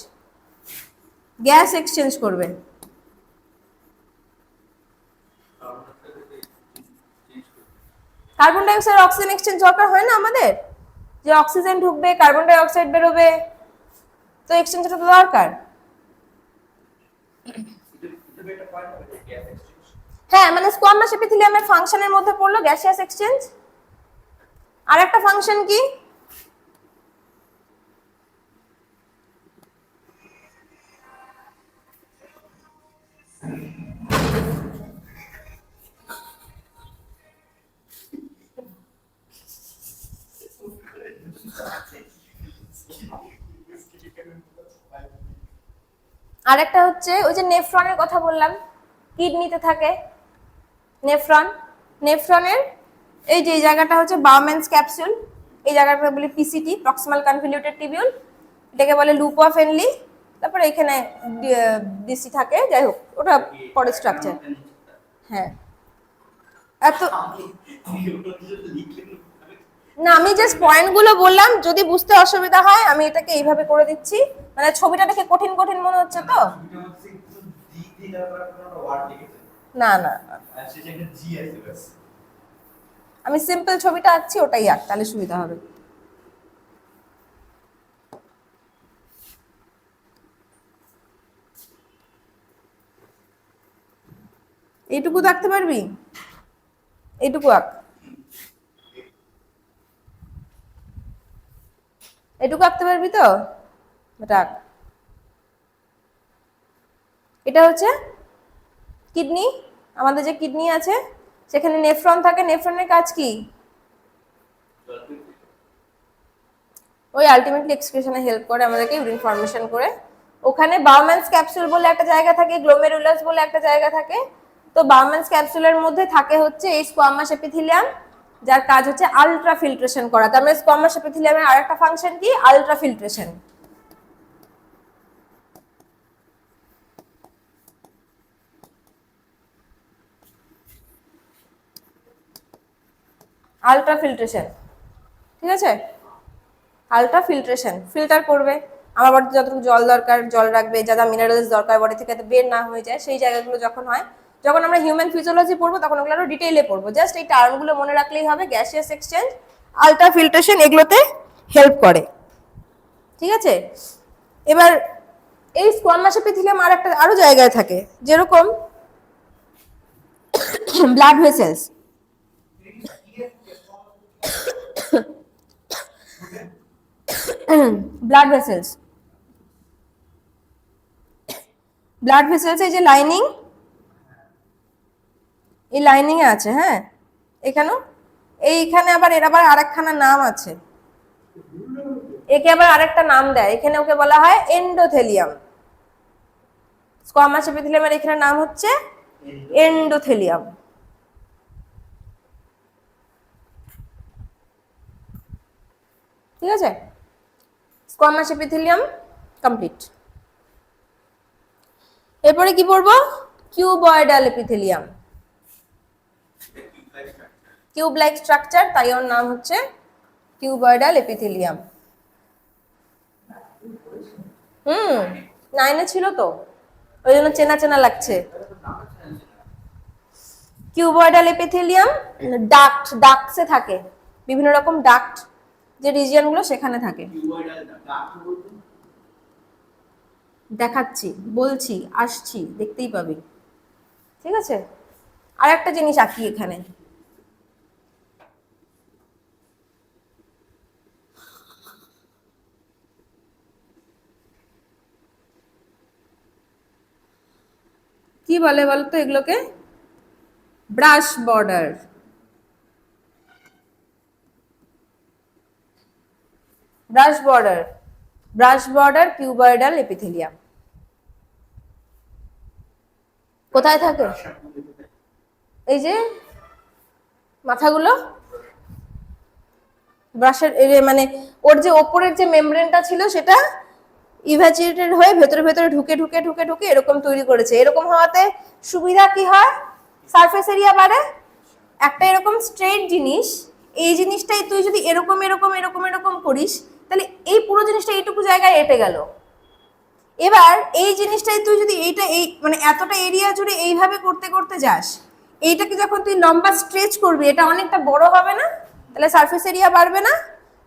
গ্যাস এক্সচেঞ্জ করবে। Carbon die oxide oxygen exchange দরকার হয় না আমাদের, যে অক্সিজেন ঢুকবে কার্বন ডাই অক্সাইড বেরোবে, তো এক্সচেঞ্জটা তো দরকার। হ্যাঁ, মানে স্কোয়ামাস এপিথেলিয়ামের ফাংশনের মধ্যে পড়লো গ্যাসিয়াস এক্সচেঞ্জ। আর একটা ফাংশন কি? আরেকটা হচ্ছে ওই যে নেফ্রনের কথা বললাম, কিডনিতে থাকে নেফ্রন। নেফ্রনের এই যে জায়গাটা হচ্ছে বাউম্যানস ক্যাপসুল, এই জায়গাটা বলে পিসিটি, প্রক্সিমাল কনভলিউটেড টিবিউল, এটাকে বলে লুপ অফ এনলি। তারপরে এখানে ডিসি থাকে, যাই হোক ওটা পরের স্ট্রাকচার। হ্যাঁ, এত না, আমি জাস্ট পয়েন্টগুলো বললাম, যদি বুঝতে অসুবিধা হয় আমি এটাকে এইভাবে করে দিচ্ছি। মানে ছবিটা দেখে কঠিন কঠিন মনে হচ্ছে তো? ছবিটার মধ্যে একটু ডি দিয়ে তারপরে কোনো ওয়ার্ড লিখেছে না না, আর সেটা একটা জি আছে ব্যাস। আমি সিম্পল ছবিটা আঁকছি, ওটাই আঁক, তাহলে সুবিধা হবে। এইটুকু তো আঁকতে পারবি? এইটুকু আঁক, এটুকু আঁকতে পারবি তো? এটা আঁক। এটা হচ্ছে কিডনি, আমাদের যে কিডনি আছে সেখানে নেফ্রন থাকে, নেফ্রনের কাজ কি? ওই আলটিমেটলি এক্সক্রিশনে হেল্প করে আমাদেরকে ইউরিন ফর্মেশন করে। ওখানে বাউম্যানস ক্যাপসুল বলে একটা জায়গা থাকে, গ্লোমেরুলাস বলে একটা জায়গা থাকে। তো বাউম্যানস ক্যাপসুলের মধ্যে থাকে হচ্ছে এই স্কোয়ামাস এপিথেলিয়াম, যার কাজ হচ্ছে আলট্রা ফিল্ট্রেশন করা। তার মানে স্কোয়ামাস এপিথেলিয়ামের আরেকটা ফাংশন কি? Ultra filtration. আলট্রা ফিল্ট্রেশন, ঠিক আছে? আলট্রা ফিল্ট্রেশন, ফিল্টার করবে। আমার বডিতে যতটুকু জল দরকার জল রাখবে, যা যা মিনারেলস দরকার বডি থেকে যাতে বের না হয়ে যায়, সেই জায়গাগুলো যখন হয়, যখন আমরা হিউম্যান ফিজিওলজি পড়বো তখন ওগুলো আরো ডিটেইলে পড়বো। জাস্ট এই টার্মগুলো মনে রাখলেই হবে। গ্যাসিয়াস এক্সচেঞ্জ, আলট্রা ফিল্ট্রেশন এগুলোতে হেল্প করে, ঠিক আছে? এবার এই স্কোয়ামাস এপিথেলিয়াম আরো জায়গায় থাকে, যেরকম blood vessels. Blood vessels, blood vessels এই যে লাইনিং, এই লাইনিং এ আছে, হ্যাঁ এখানেও। এইখানে আবার এর আবার আরেকখানা নাম আছে, একে আবার আরেকটা নাম দেয়, এখানে ওকে বলা হয় এন্ডোথেলিয়াম। স্কোয়ামাস এপিথেলিয়ামের এখানে নাম হচ্ছে এন্ডোথেলিয়াম, ঠিক আছে? Squamous epithelium complete. এরপরে কি পড়বো? Cuboidal epithelium. Cube like structure, তাই ওর নাম হচ্ছে কিউবয়েডাল এপিথেলিয়াম। হুম, 9-এ ছিল তো, ওই জন্য চেনা চেনা লাগছে। কিউবয়েডাল এপিথেলিয়াম ডাক্টসে থাকে, বিভিন্ন রকম ডাক্ট যে রিজিয়নগুলো সেখানে থাকে। দেখাচ্ছি, বলছি, আসছি, দেখতেই পাবি, ঠিক আছে? আর একটা জিনিস আঁকি এখানে, কি বলে বলতো এগুলোকে? Brush border. Brush border, brush border cuboidal epithelium কোথায় থাকে? এই যে মাথাগুলো, ব্রাশের মানে ওর যে ওপরের যে মেমব্রেনটা ছিল সেটা ইভাচুয়েটেড হয়ে ভেতরে ভেতরে ঢুকে ঢুকে ঢুকে ঢুকে এরকম তৈরি করেছে। এরকম হওয়াতে সুবিধা কি হয়? সারফেস এরিয়া বাড়ে। একটা এরকম স্ট্রেট জিনিস, এই জিনিসটাই তুই যদি এরকম এরকম এরকম এরকম করিস, তাহলে এই পুরো জিনিসটা এইটুকু জায়গায় এঁটে গেল। এবার এই জিনিসটাই তুই যদি এইটা এই মানে এতটা এরিয়া জুড়ে এইভাবে করতে করতে যাস, এইটাকে যখন তুই লম্বা স্ট্রেচ করবি, এটা অনেকটা বড় হবে না? তাহলে সারফেস এরিয়া বাড়বে না?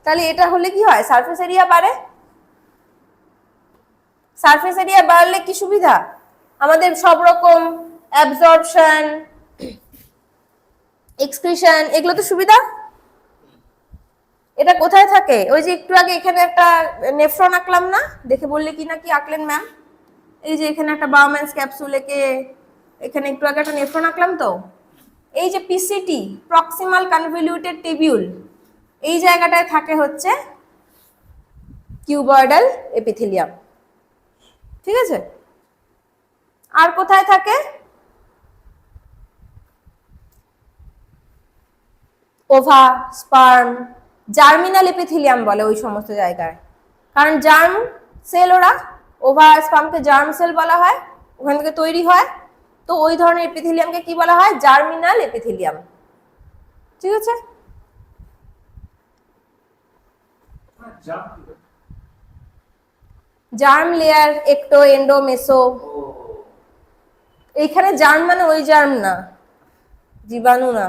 তাহলে এটা হলে কি হয়? সারফেস এরিয়া বাড়ে। সারফেস এরিয়া বাড়লে কি সুবিধা? আমাদের সব রকম অ্যাবজর্পশন, এক্সক্রিশন, এগুলো তো সুবিধা। এটা কোথায় থাকে? ওই যে একটু আগে এখানে একটা নেফ্রন আঁকলাম না, দেখে বললে কি না কি আঁকলেন ম্যাম? এই যে এখানে একটা বাউম্যানস ক্যাপসুল একে, এখানে একটু আগে একটা নেফ্রন আঁকলাম তো। এই যে পিসিটি, প্রক্সিমাল কনভলিউটেড টিবিউল, এই জায়গাটায় থাকে হচ্ছে কিউবয়েডাল এপিথেলিয়াম, ঠিক আছে? আর কোথায় থাকে? ওভা, স্পার্ম, জার্মিনাল এপিথেলিয়াম বলে ওই সমস্ত জায়গায়, কারণ জার্ম সেল ওরা, ওভা স্পার্মকে জার্ম সেল বলা হয়, ওখান থেকে তৈরি হয়। তো ওই ধরনের এপিথেলিয়ামকে কি বলা হয়? জার্মিনাল এপিথেলিয়াম, ঠিক আছে? জাম জার্ম লেয়ার, একটো, এন্ডো, মেসো। ও এইখানে জার্ম মানে ওই জার্ম না, জীবাণু না।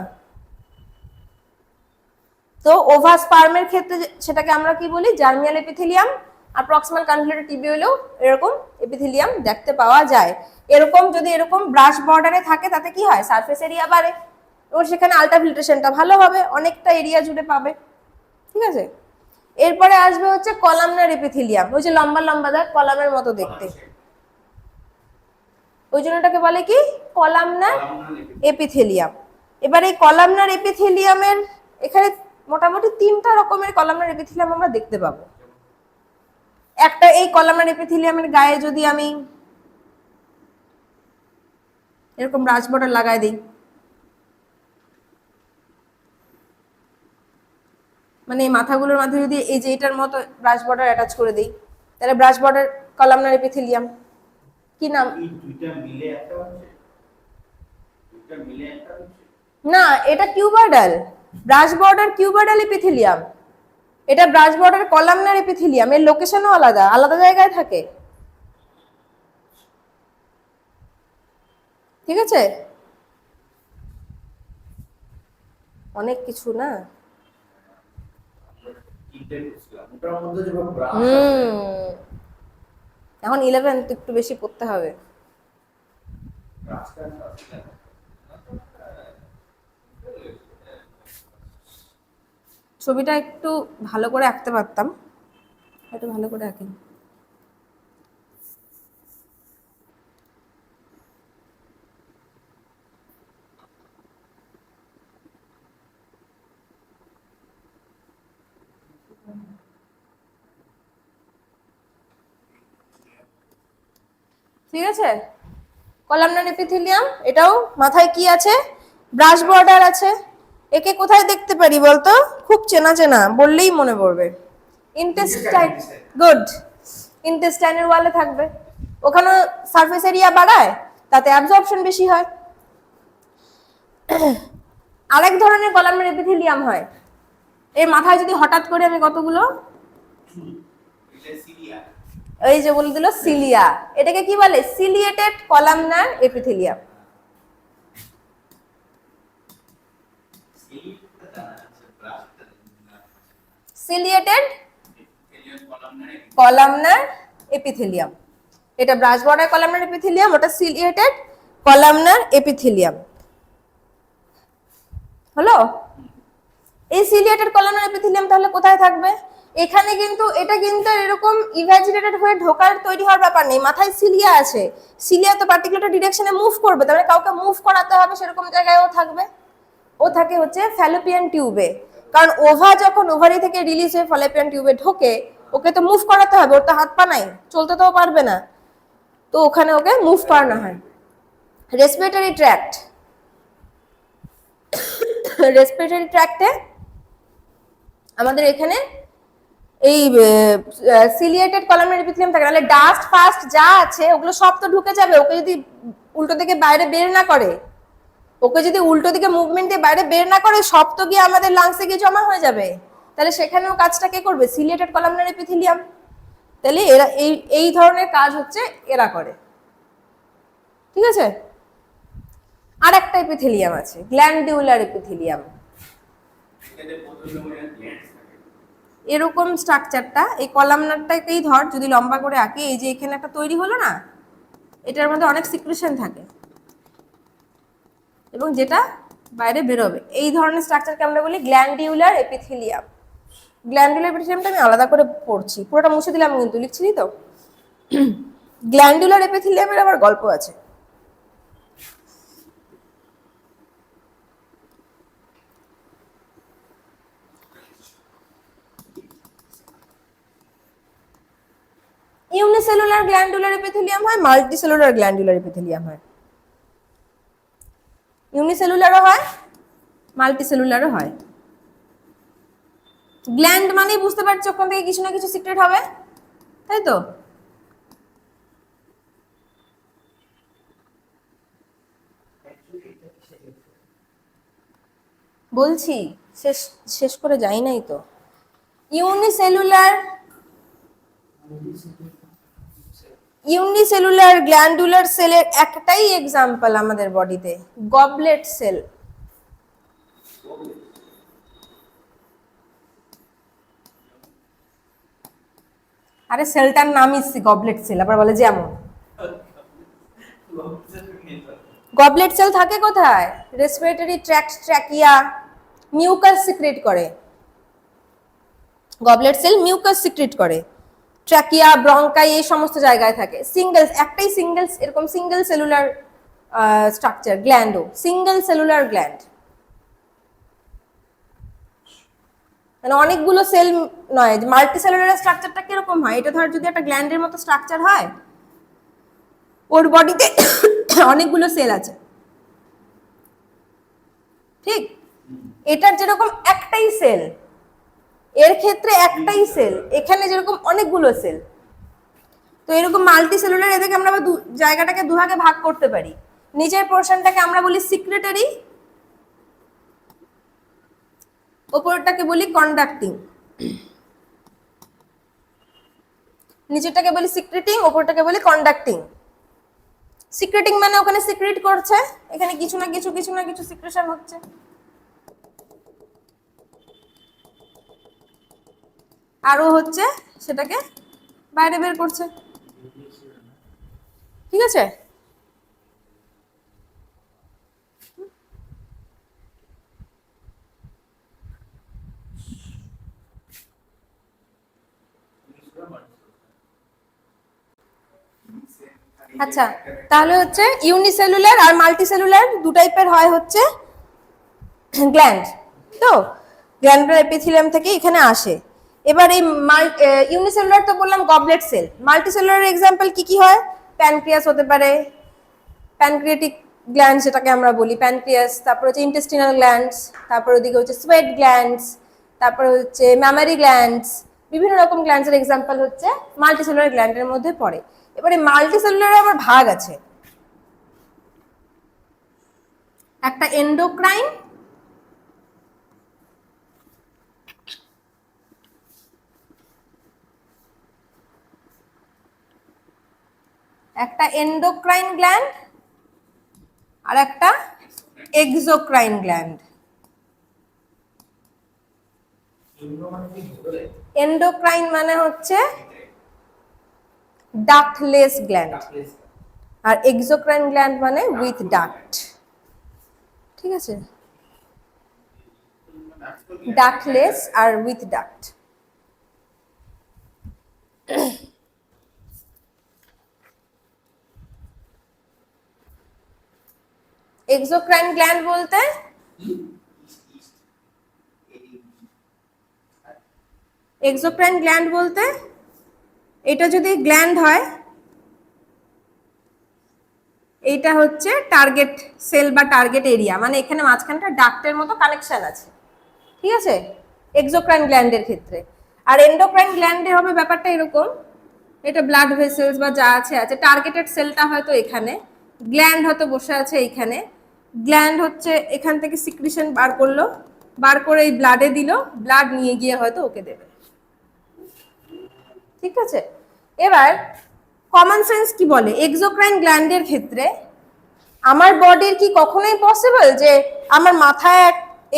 তো ওভাস্পার্মের ক্ষেত্রে সেটাকে আমরা কি বলি, জার্মিয়াল এপিথেলিয়াম। আর প্রক্সিমাল কনভলিউটেড টিবিউলেও এরকম এপিথেলিয়াম দেখতে পাওয়া যায়। এরকম যদি এরকম ব্রাশ বর্ডারে থাকে তাতে কি হয়, সারফেস এরিয়া বাড়ে এবং সেখানে আলট্রাফিল্ট্রেশনটা ভালো হবে, অনেকটা এরিয়া জুড়ে পাবে। ঠিক আছে, এরপরে আসবে হচ্ছে কলামনার এপিথেলিয়াম, ওই যে লম্বা লম্বা দাগ কলামের মতো দেখতে, ওই জন্য এটাকে বলে কি কলামনার এপিথেলিয়াম। এবার এই কলামনার এপিথেলিয়ামের এখানে মোটামুটি 3টা রকমের কলামনার এপিথেলিয়াম আমরা দেখতে পাবো। একটা, এই কলামনার এপিথেলিয়ামের গায়ে যদি আমি এরকম ব্রাশ বর্ডার লাগাই দিই, মানে এই মাথাগুলোর মাঝে যদি এই যে এটার মতো ব্রাশ বর্ডার অ্যাটাচ করে দিই, তাহলে ব্রাশ বর্ডার কলামনার এপিথেলিয়াম। কি নাম? এই দুইটা মিলে একটা হচ্ছে, দুইটা মিলে একটা হচ্ছে। না, এটা কিউবাইডাল, ব্রাশ বর্ডার কিউবাইডাল এপিথেলিয়াম, এটা ব্রাশ বর্ডার কলামনার এপিথেলিয়াম। এর লোকেশনও আলাদা আলাদা জায়গায় থাকে। ঠিক আছে, অনেক কিছু না। তিনটে বুঝলাম, ওটার মধ্যে যে ব্রাশ আছে এখন 11 একটু বেশি পড়তে হবে। ব্রাশটা আছে। ছবিটা একটু ভালো করে আঁকতে পারতাম, একটু ভালো করে আঁকি। ঠিক আছে, কলামনার এপিথেলিয়াম, এটাও মাথায় কি আছে, ব্রাশ বর্ডার আছে। একে কোথায় দেখতে পারি বলতো, খুব চেনা চেনা, বললেই মনে পড়বে, ইন্টেস্টাইন। গুড, ইন্টেস্টাইনের ওয়ালে থাকবে, ওখানে সারফেস এরিয়া বাড়ায়, তাতে অ্যাবজর্পশন বেশি হয়। আরেক ধরনের কলামনার এপিথেলিয়াম হয়, এর মাথায় যদি হঠাৎ করে আমি কতগুলো এই যে বলে দিল সিলিয়া, এটাকে কি বলে, ciliated columnar epithelium. Ciliated columnar epithelium, এটা ব্রাশ বর্ডার কলামনার এপিথেলিয়াম, ওটা সিলিয়েটেড কলামনার এপিথেলিয়াম। হলো, এই সিলিয়েটেড কলামনার এপিথেলিয়াম তাহলে কোথায় থাকবে, এখানে কিন্তু এটা কিন্তু এরকম ইভাজিনেটেড হয়ে ঢোকার তৈরি হওয়ার ব্যাপার নেই, মাথায় সিলিয়া আছে, সিলিয়া তো পার্টিকুলার ডিরেকশনে মুভ করবে, তাহলে কাউকে মুভ করাতে হবে, সেরকম জায়গায় ও থাকবে। ও থাকে হচ্ছে ফ্যালোপিয়ান টিউবে, কারণ ওভা যখন ওভারি থেকে রিলিজ হয়ে ফ্যালোপিয়ান টিউবে ঢোকে, ওকে তো মুভ করাতে হবে, ওর তো হাত পা নাই, চলতে তো পারবে না, তো ওখানে ওকে মুভ করানো হয়। রেসপিরেটরি ট্র্যাক্ট, রেসপিরেটরি ট্র্যাক্টে আমাদের এখানে এই সিলিয়েটেড কলামনার এপিথেলিয়াম থাকে, নাহলে ডাস্ট ফাস্ট যা আছে ওগুলো সব তো ঢুকে যাবে, ওকে যদি উল্টো দিকে বাইরে বের না করে, ওকে যদি উল্টো দিকে মুভমেন্ট দিয়ে বাইরে বের না করে, সব তো গিয়ে আমাদের লাংসে গিয়ে জমা হয়ে যাবে, তাহলে সেখানেও কাজটা কে করবে, সিলিয়েটেড কলামনার এপিথেলিয়াম। তাহলে এরা এই ধরনের কাজ হচ্ছে এরা করে। ঠিক আছে, আর একটা এপিথেলিয়াম আছে, গ্ল্যান্ডিউলার এপিথেলিয়াম। এরকম স্ট্রাকচারটা, এই কলামনারটাকেই ধর যদি লম্বা করে আঁকি, এই যে এখানে একটা তৈরি হলো না, এটার মধ্যে অনেক সিক্রেশন থাকে এবং যেটা বাইরে বেরোবে, এই ধরনের স্ট্রাকচারকে আমরা বলি গ্ল্যান্ডিউলার এপিথেলিয়াম। গ্ল্যান্ডিউলার এপিথেলিয়ামটা আমি আলাদা করে পড়ছি, পুরোটা মুছে দিলাম কিন্তু, লিখছিলি তো। গ্ল্যান্ডিউলার এপিথেলিয়ামের আবার গল্প আছে। ইউনিসেলুলার গ্ল্যান্ডুলার এপিথেলিয়াম হয়, মাল্টিসেলুলার গ্ল্যান্ডুলার এপিথেলিয়াম হয়। ইউনিসেলুলারও হয়, মাল্টিসেলুলারও হয়। গ্ল্যান্ড মানেই বুঝতে পারছো ওখান থেকে কিছু না কিছু সিক্রেট হবে, তাই তো। বলছি শেষ শেষ করে যাই নাই তো। ইউনিসেলুলার গ্ল্যান্ডুলার সেলের একটাই এক্সাম্পল আমাদের বডিতে, গবলেট সেল। আরে সেলটার নামই গবলেট সেল, আবার বলে যেমন। গবলেট সেল থাকে কোথায়? Respiratory tract, trachea, mucus secrete করে। গবলেট সেল মিউকাস সিক্রেট করে, ট্র্যাকিয়া, ব্রঙ্কাই, এই সমস্ত জায়গায় থাকে। সিঙ্গেলস, একটাই সিঙ্গেলস, এরকম সিঙ্গেল সেলুলার স্ট্রাকচার, গ্ল্যান্ডও সিঙ্গেল সেলুলার গ্ল্যান্ড, মানে অনেকগুলো সেল নয়। মাল্টি সেলুলার স্ট্রাকচারটা কিরকম হয়? এটা ধর যদি একটা গ্ল্যান্ডের মতো স্ট্রাকচার হয়, ওর বডিতে অনেকগুলো সেল আছে, ঠিক? এটার যেরকম একটাই সেল, এর ক্ষেত্রে একটাই সেল, এখানে যেরকম অনেকগুলো সেল। তো এরকম মাল্টি সেলুলার, এদেরকে আমরা জায়গাটাকে দুভাগে ভাগ করতে পারি। নিচের পোর্শনটাকে আমরা বলি সিক্রেটারি, ওপরটাকে বলি কন্ডাক্টিং। নিচেরটাকে বলি সিক্রেটিং, ওপরটাকে বলি কন্ডাক্টিং। সিক্রেটিং মানে ওখানে সিক্রেট করছে, এখানে কিছু না কিছু সিক্রেশন হচ্ছে। আরো হচ্ছে সেটাকে বাইরে বের করছে, ঠিক আছে? আচ্ছা, তাহলে হচ্ছে ইউনিসেলুলার আর মাল্টিসেলুলার দু টাইপের হয় হচ্ছে গ্ল্যান্ড। তো গ্ল্যান্ডুলার এপিথেলিয়াম থেকে এখানে আসে। এবার এই ইউনিসেলুলার তো বললাম গবলেট সেল। মাল্টিসেলুলার এক্সাম্পল কি কি হয়? প্যানক্রিয়াস হতে পারে, প্যানক্রিয়াটিক গ্ল্যান্ড যেটাকে আমরা বলি, প্যানক্রিয়াস। তারপর হচ্ছে ইন্টেস্টিনাল গ্ল্যান্ডস, তারপর ওদিকে হচ্ছে সোয়েট গ্ল্যান্ডস, তারপর হচ্ছে ম্যামারি গ্ল্যান্ডস। বিভিন্ন রকম গ্ল্যান্ডসের এক্সাম্পল হচ্ছে মাল্টিসেলুলার গ্ল্যান্ডের মধ্যে পড়ে। এবারে মাল্টিসেলুলার আবার ভাগ আছে, একটা এন্ডোক্রাইন, একটা এন্ডোক্রাইন গ্ল্যান্ড আর একটা এক্সোক্রাইন গ্ল্যান্ড। এন্ডোক্রাইন মানে হচ্ছে ডাক্টলেস গ্ল্যান্ড, আর এক্সোক্রাইন গ্ল্যান্ড মানে উইথ ডাক্ট, ঠিক আছে? ডাক্টলেস আর উইথ ডাক্ট। এক্সোক্রাইন গ্ল্যান্ড বলতে এক্সোক্রাইন গ্ল্যান্ড বলতে এটা যদি গ্ল্যান্ড হয়, এইটা হচ্ছে টার্গেট সেল বা টার্গেট এরিয়া, মানে এখানে মাঝখানটা ডাক্টের মতো কানেকশন আছে, ঠিক আছে, এক্সোক্রাইন গ্ল্যান্ডের ক্ষেত্রে। আর এন্ডোক্রাইন গ্ল্যান্ডে হবে ব্যাপারটা এরকম, এটা ব্লাড ভেসেলস বা যা আছে আছে, টার্গেটেড সেলটা হয়তো এখানে, গ্ল্যান্ড হয়তো বসে আছে এইখানে। গ্ল্যান্ড হচ্ছে এখান থেকে সিক্রিশন বার করলো, বার করে এই ব্লাডে দিল, ব্লাড নিয়ে গিয়ে হয়তো ওকে দেবে, ঠিক আছে? এবার কমন সেন্স কি বলে? এক্সোক্রাইন গ্ল্যান্ডের ক্ষেত্রে আমার বডির কি কখনোই পসিবল যে আমার মাথায়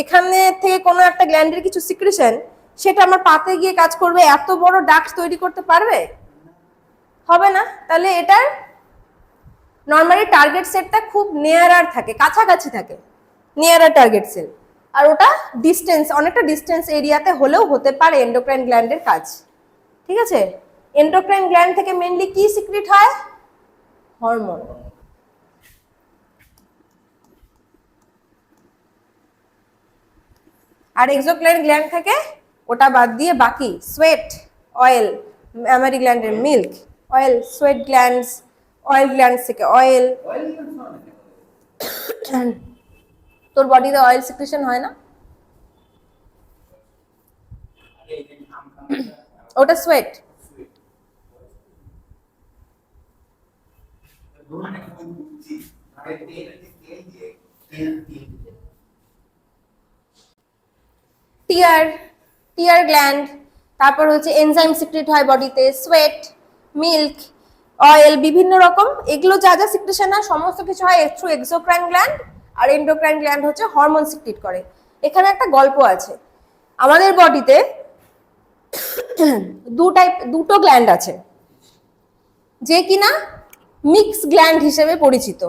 এখানে থেকে কোনো একটা গ্ল্যান্ডের কিছু সিক্রেশন সেটা আমার পাতে গিয়ে কাজ করবে, এত বড় ডাক্ট তৈরি করতে পারবে? হবে না। তাহলে এটার নর্মালি টার্গেট সেটটা খুব নিয়ারার থাকে, কাছাকাছি থাকে, নিয়ারার টার্গেট সেল। আর ওটা ডিস্টেন্স, অনেকটা ডিস্টেন্স এরিয়াতে হলেও হতে পারে এন্ডোক্রাইন গ্ল্যান্ডের কাজ, ঠিক আছে? এন্ডোক্রাইন গ্ল্যান্ড থেকে মেইনলি কি সিক্রেট হয়? হরমোন। আর এক্সোক্রাইন গ্ল্যান্ড থেকে ওটা বাদ দিয়ে বাকি সোয়েট, অয়েল, ম্যামারি গ্ল্যান্ডের milk, oil, sweat glands, oil glands থেকে অয়েল। তোর বডিতে অয়েল সিক্রেশন হয় না? ওটা সোয়েট। টিয়ার, টিয়ার গ্ল্যান্ড, তারপর হচ্ছে এনজাইম সিক্রেট হয় বডিতে, সোয়েট, মিল্ক, অয়েল, বিভিন্ন রকম, এগুলো যা যা সিক্রেশন হয় সমস্ত কিছু হয় থ্রু এক্সোক্রাইন গ্ল্যান্ড। আর এন্ডোক্রাইন গ্ল্যান্ড হচ্ছে হরমোন সিক্রেট করে। এখানে একটা গল্প আছে, আমাদের বডিতে দুটো গ্ল্যান্ড আছে যে কিনা মিক্স গ্ল্যান্ড হিসেবে পরিচিত,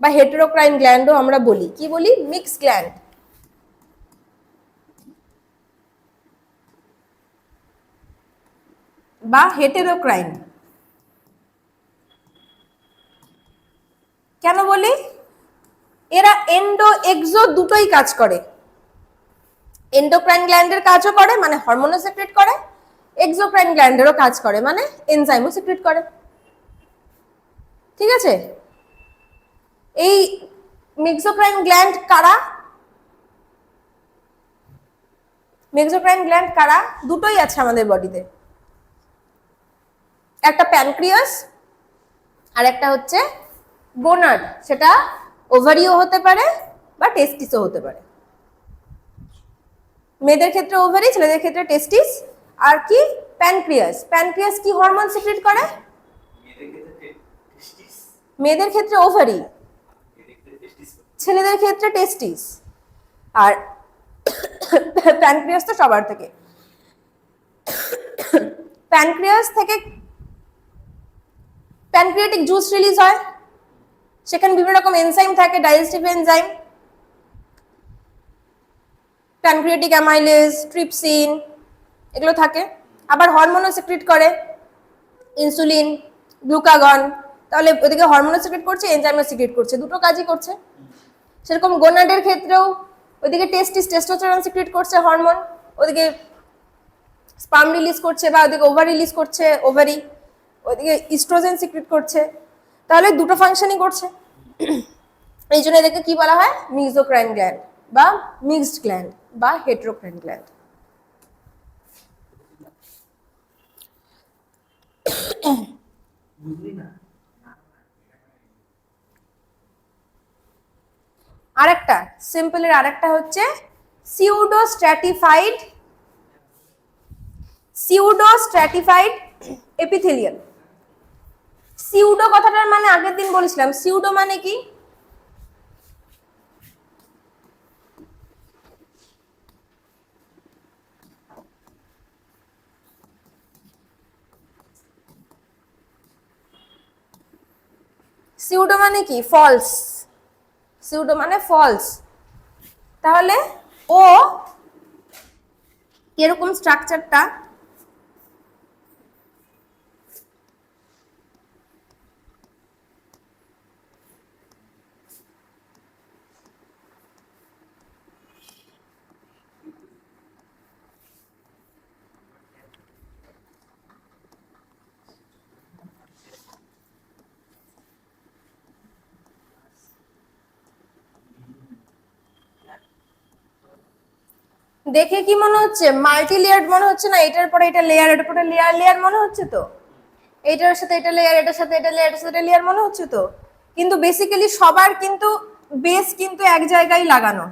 বা হেটেরোক্রাইন গ্ল্যান্ডও আমরা বলি। কি বলি? মিক্স গ্ল্যান্ড বা হেটেরোক্রাইন। কেন বলি? এরা এন্ডো এক্সো দুটোই কাজ করে। এন্ডোক্রাইন গ্ল্যান্ডের কাজও করে মানে হরমোনও সিক্রেট করে, এক্সোক্রাইন গ্ল্যান্ডেরও কাজ করে মানে এনজাইমও সিক্রেট করে। ঠিক আছে? এই মেক্সোক্রাইন গ্ল্যান্ড কারা? মেক্সোক্রাইন গ্ল্যান্ড কারা? দুটোই আছে আমাদের বডিতে, একটা প্যানক্রিয়াস আর একটা হচ্ছে গোনাড। সেটা ওভারিও হতে পারে বা টেস্টিসও হতে পারে। মেয়েদের ক্ষেত্রে ওভারি, ছেলেদের ক্ষেত্রে টেস্টিস। আর কি? প্যানক্রিয়াস। প্যানক্রিয়াস কি হরমোন সিক্রেট করে? মেয়েদের ক্ষেত্রে ওভারি, ছেলেদের ক্ষেত্রে টেস্টিস। আর প্যানক্রিয়াস তো সবার থেকে। প্যানক্রিয়াস থেকে প্যানক্রিয়াটিক জুস রিলিজ হয়, সেখানে বিভিন্ন রকম এনজাইম থাকে, digestive enzyme, pancreatic amylase, trypsin, এগুলো থাকে। আবার হরমোনও সিক্রেট করে, ইনসুলিন, গ্লুকাগন। তাহলে ওদিকে হরমোনও সিক্রেট করছে, এনজাইমও সিক্রেট করছে, দুটো কাজই করছে। সেরকম গোনাডের ক্ষেত্রেও ওইদিকে টেস্টোস্টেরন সিক্রেট করছে হরমোন, ওদিকে স্পার্ম রিলিজ করছে, বা ওদিকে ওভার রিলিজ করছে ওভারি, ওইদিকে ইস্ট্রোজেন সিক্রেট করছে। তাহলে দুটো ফাংশনই করছে। এই জন্য এদেরকে কি বলা হয়? মেক্সোক্রাইন গ্ল্যান্ড বা মিক্সড গ্ল্যান্ড বা হেটেরোক্রাইন গ্ল্যান্ড। আরেকটা সিম্পলের আরেকটা হচ্ছে সিউডোস্ট্র্যাটিফাইড এপিথেলিয়াল। সিউডো কথাটার মানে আগের দিন বলেছিলাম, সিউডো মানে কি? সিউডো মানে কি? ফলস। সিউডো মানে ফলস। তাহলে ও এরকম স্ট্রাকচারটা দেখে কি মনে হচ্ছে? মাল্টি লেয়ার্ড মনে হচ্ছে না? এটার পরে এটা লেয়ার, এটার পরে লেয়ার লেয়ার মনে হচ্ছে তো? এইটার সাথে এটা লেয়ার, এটার সাথে এটা লেয়ার, এটার সাথে এটা লেয়ার মনে হচ্ছে তো? কিন্তু বেসিক্যালি সবার কিন্তু বেস কিন্তু এক জায়গায় লাগানো,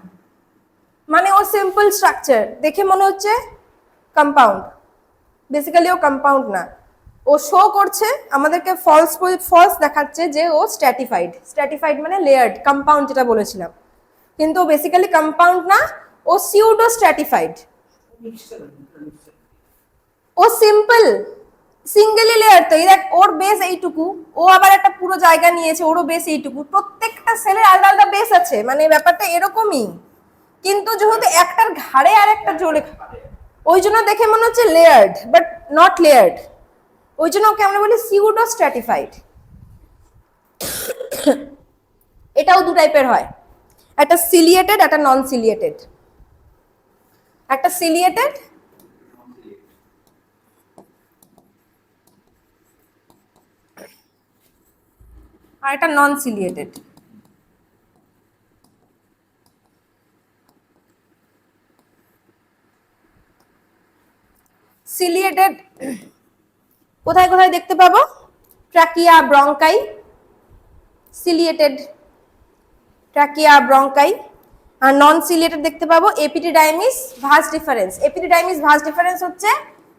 মানে ও সিম্পল স্ট্রাকচার দেখে মনে হচ্ছে কম্পাউন্ড, বেসিক্যালি ও কম্পাউন্ড না। ও শো করছে আমাদেরকে ফলস দেখাচ্ছে যে ও স্ট্র্যাটিফাইড মানে লেয়ার্ড, কম্পাউন্ড যেটা বলেছিলাম, কিন্তু ও বেসিক্যালি কম্পাউন্ড না, ও সিউডো স্ট্র্যাটিফাইড। ও সিম্পল সিঙ্গেলি লেয়ার। তো এই দেখ, ওর বেস এইটুকু, ও আবার একটা পুরো জায়গা নিয়েছে, ওরও বেস এইটুকু। প্রত্যেকটা সেলের আলাদা আলাদা বেস আছে, মানে ব্যাপারটা এরকমই। কিন্তু যেহেতু একটার ঘাড়ে আর একটা জোরে, ওই জন্য দেখে মনে হচ্ছে লেয়ার্ড, বাট নট লেয়ার্ড। ওই জন্য ওকে আমরা বলি সিউডো স্ট্র্যাটিফাইড। এটাও দু টাইপের হয়, একটা সিলিয়েটেড, একটা নন সিলিয়েটেড। একটা সিলিয়েটেড আর একটা নন সিলিয়েটেড। সিলিয়েটেড কোথায় কোথায় দেখতে পাবো? Trachea, bronchi, ciliated trachea, bronchi. আর নন সিলিয়েটেড দেখতে পাবো epididymis, vas deferens. Epididymis, vas deferens হচ্ছে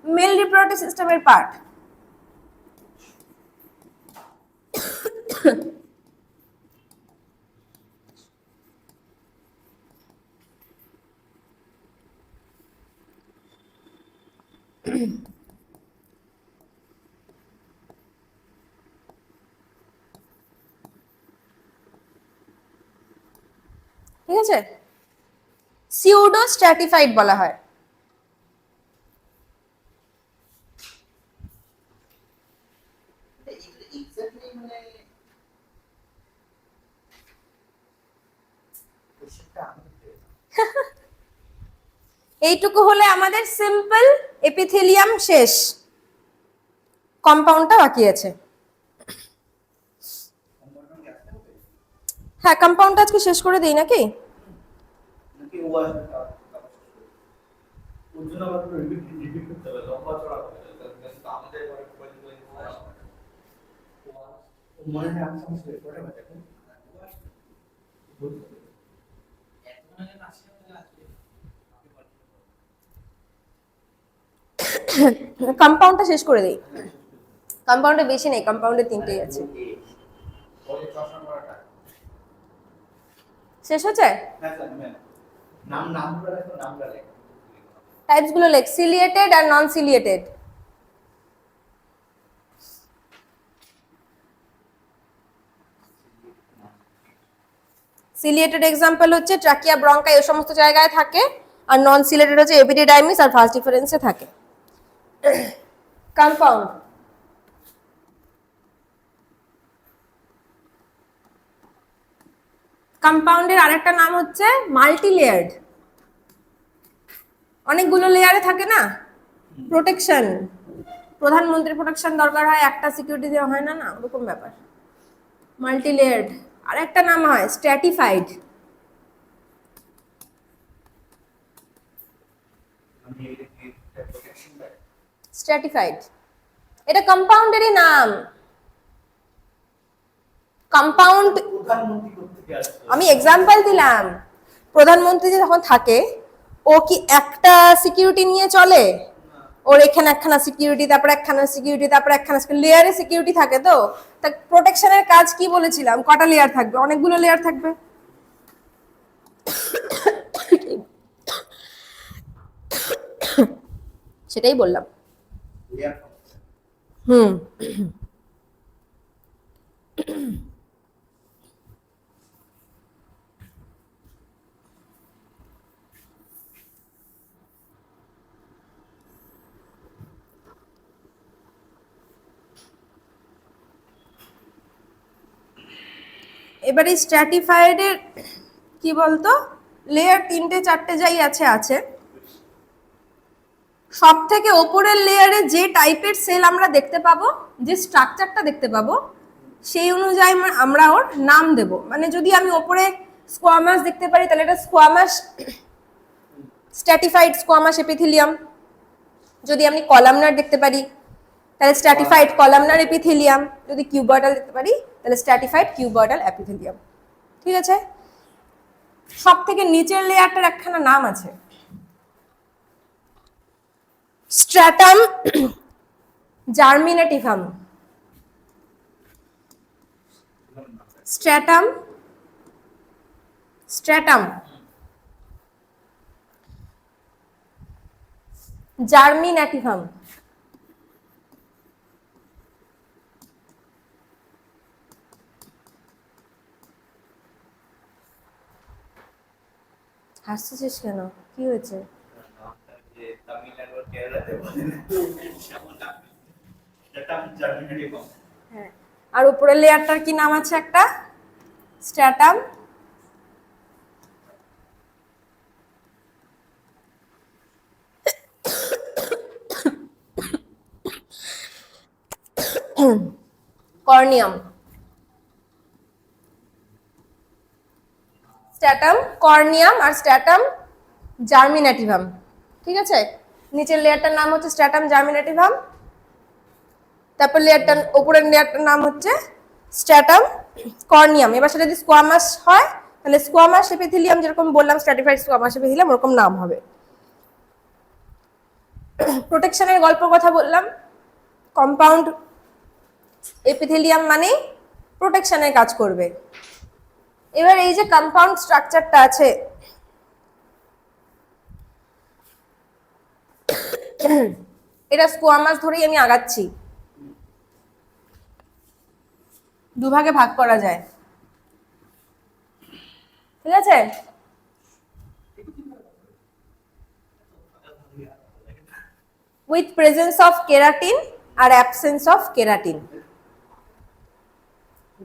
মেল রিপ্রোডাক্টিভ সিস্টেমের পার্ট। ঠিক আছে, সিউডো স্ট্র্যাটিফাইড বলা হয়। এক্স্যাক্টলি মানে কোশ্চেনটা আমাদের এইটুকু হলে আমাদের সিম্পল এপিথেলিয়াম শেষ, কম্পাউন্ডটা বাকি আছে। হ্যাঁ, কম্পাউন্ডটা আজকে শেষ করে দিই নাকি? নাকি ও আসবে ওর জন্য আবার রিপিট করতে হবে, লম্বা চড়া হবে, কিন্তু আমাদের এবারে মনে হয় আমি সমস্ত রেকর্ডে বাজাবো কম্পাউন্ডটা শেষ করে দিই। কম্পাউন্ডে বেশি নেই, কম্পাউন্ডে 3টেই আছে। শেষ হচ্ছে? টাইপস গুলো লেখ, সিলিয়েটেড আর নন সিলিয়েটেড। সিলিয়েটেড এক্সাম্পল হচ্ছে ট্রাকিয়া, ব্রঙ্কা, এই সমস্ত জায়গায় থাকে, আর নন সিলিয়েটেড হচ্ছে এপিডিডাইমিস আর ভাস ডিফারেন্সে থাকে। কম্পাউন্ড, কম্পাউন্ডের আরেকটা নাম হচ্ছে মাল্টি লেয়ার্ড। অনেকগুলো লেয়ারে থাকে না, প্রোটেকশন, প্রধানমন্ত্রীর প্রোটেকশন দরকার হয়, একটা সিকিউরিটি দেওয়া হয় না, না ওরকম ব্যাপার। Multi layered. আরেকটা নাম হয় স্ট্র্যাটিফাইড। স্ট্র্যাটিফাইড এটা কম্পাউন্ডেরই নাম। কম্পাউন্ড আমি এক্সাম্পল দিলাম। প্রধানমন্ত্রী যখন থাকে, ও কি একটা সিকিউরিটি নিয়ে চলে? ওর এখানে একখানা সিকিউরিটি, তারপর একখানা সিকিউরিটি, তারপর একখানা লেয়ারে সিকিউরিটি থাকে। তো তা প্রোটেকশনের কাজ কি বলেছিলাম, কটা লেয়ার থাকবে? অনেকগুলো লেয়ার থাকবে। সেটাই বললাম। হুম, এবারে স্ট্র্যাটিফাইডের কি বলতো, লেয়ার 3টে 4টে যাই আছে আছে। সব থেকে ওপরের লেয়ারে যে টাইপের সেল আমরা দেখতে পাবো, যে স্ট্রাকচারটা দেখতে পাবো, সেই অনুযায়ী আমরা ওর নাম দেব। মানে যদি আমি ওপরে স্কোয়ামাস দেখতে পারি, তাহলে এটা স্কোয়ামাস, স্ট্র্যাটিফাইড স্কোয়ামাস এপিথেলিয়াম। যদি আমি কলামনার দেখতে পারি, তাহলে স্ট্র্যাটিফাইড কলামনার এপিথেলিয়াম। যদি কিউবয়েডাল দেখতে পারি, তাহলে স্ট্র্যাটিফাইড কিউবয়েডাল এপিথেলিয়াম। ঠিক আছে, সব থেকে নিচের লেয়ারটার একখানা নাম আছে, স্ট্র্যাটাম জার্মিনেটিভাম। স্ট্র্যাটাম জার্মিনেটিভাম। হাসছিস কেন, কি হয়েছে? হ্যাঁ, আর উপরের লেয়ারটার কি নাম আছে একটা, স্ট্র্যাটাম কর্নিয়াম। স্ট্র্যাটাম কর্নিয়াম আর স্ট্র্যাটাম জার্মিনেটিভাম। ঠিক আছে, নিচের লেয়ারটার নাম হচ্ছে স্ট্র্যাটাম জার্মিনেটিভাম, তারপর লেয়ারটার উপরের লেয়ারটার নাম হচ্ছে স্ট্র্যাটাম কর্নিয়াম। এবার সেটা যদি স্কোয়ামাস হয়, তাহলে স্কোয়ামাস এপিথেলিয়াম, যেরকম বললাম স্ট্র্যাটিফাইড স্কোয়ামাস এপিথেলিয়াম, ওরকম নাম হবে। প্রোটেকশনের গল্প কথা বললাম, কম্পাউন্ড এপিথেলিয়াম মানে প্রোটেকশনের কাজ করবে। এবার এই যে কম্পাউন্ড স্ট্রাকচারটা আছে, এটা স্কোয়ামাস ধরেই আমি আগাচ্ছি, দুভাগে ভাগ করা যায়, ঠিক আছে? উইথ প্রেজেন্স অফ কেরাটিন আর অ্যাবসেন্স অফ কেরাটিন।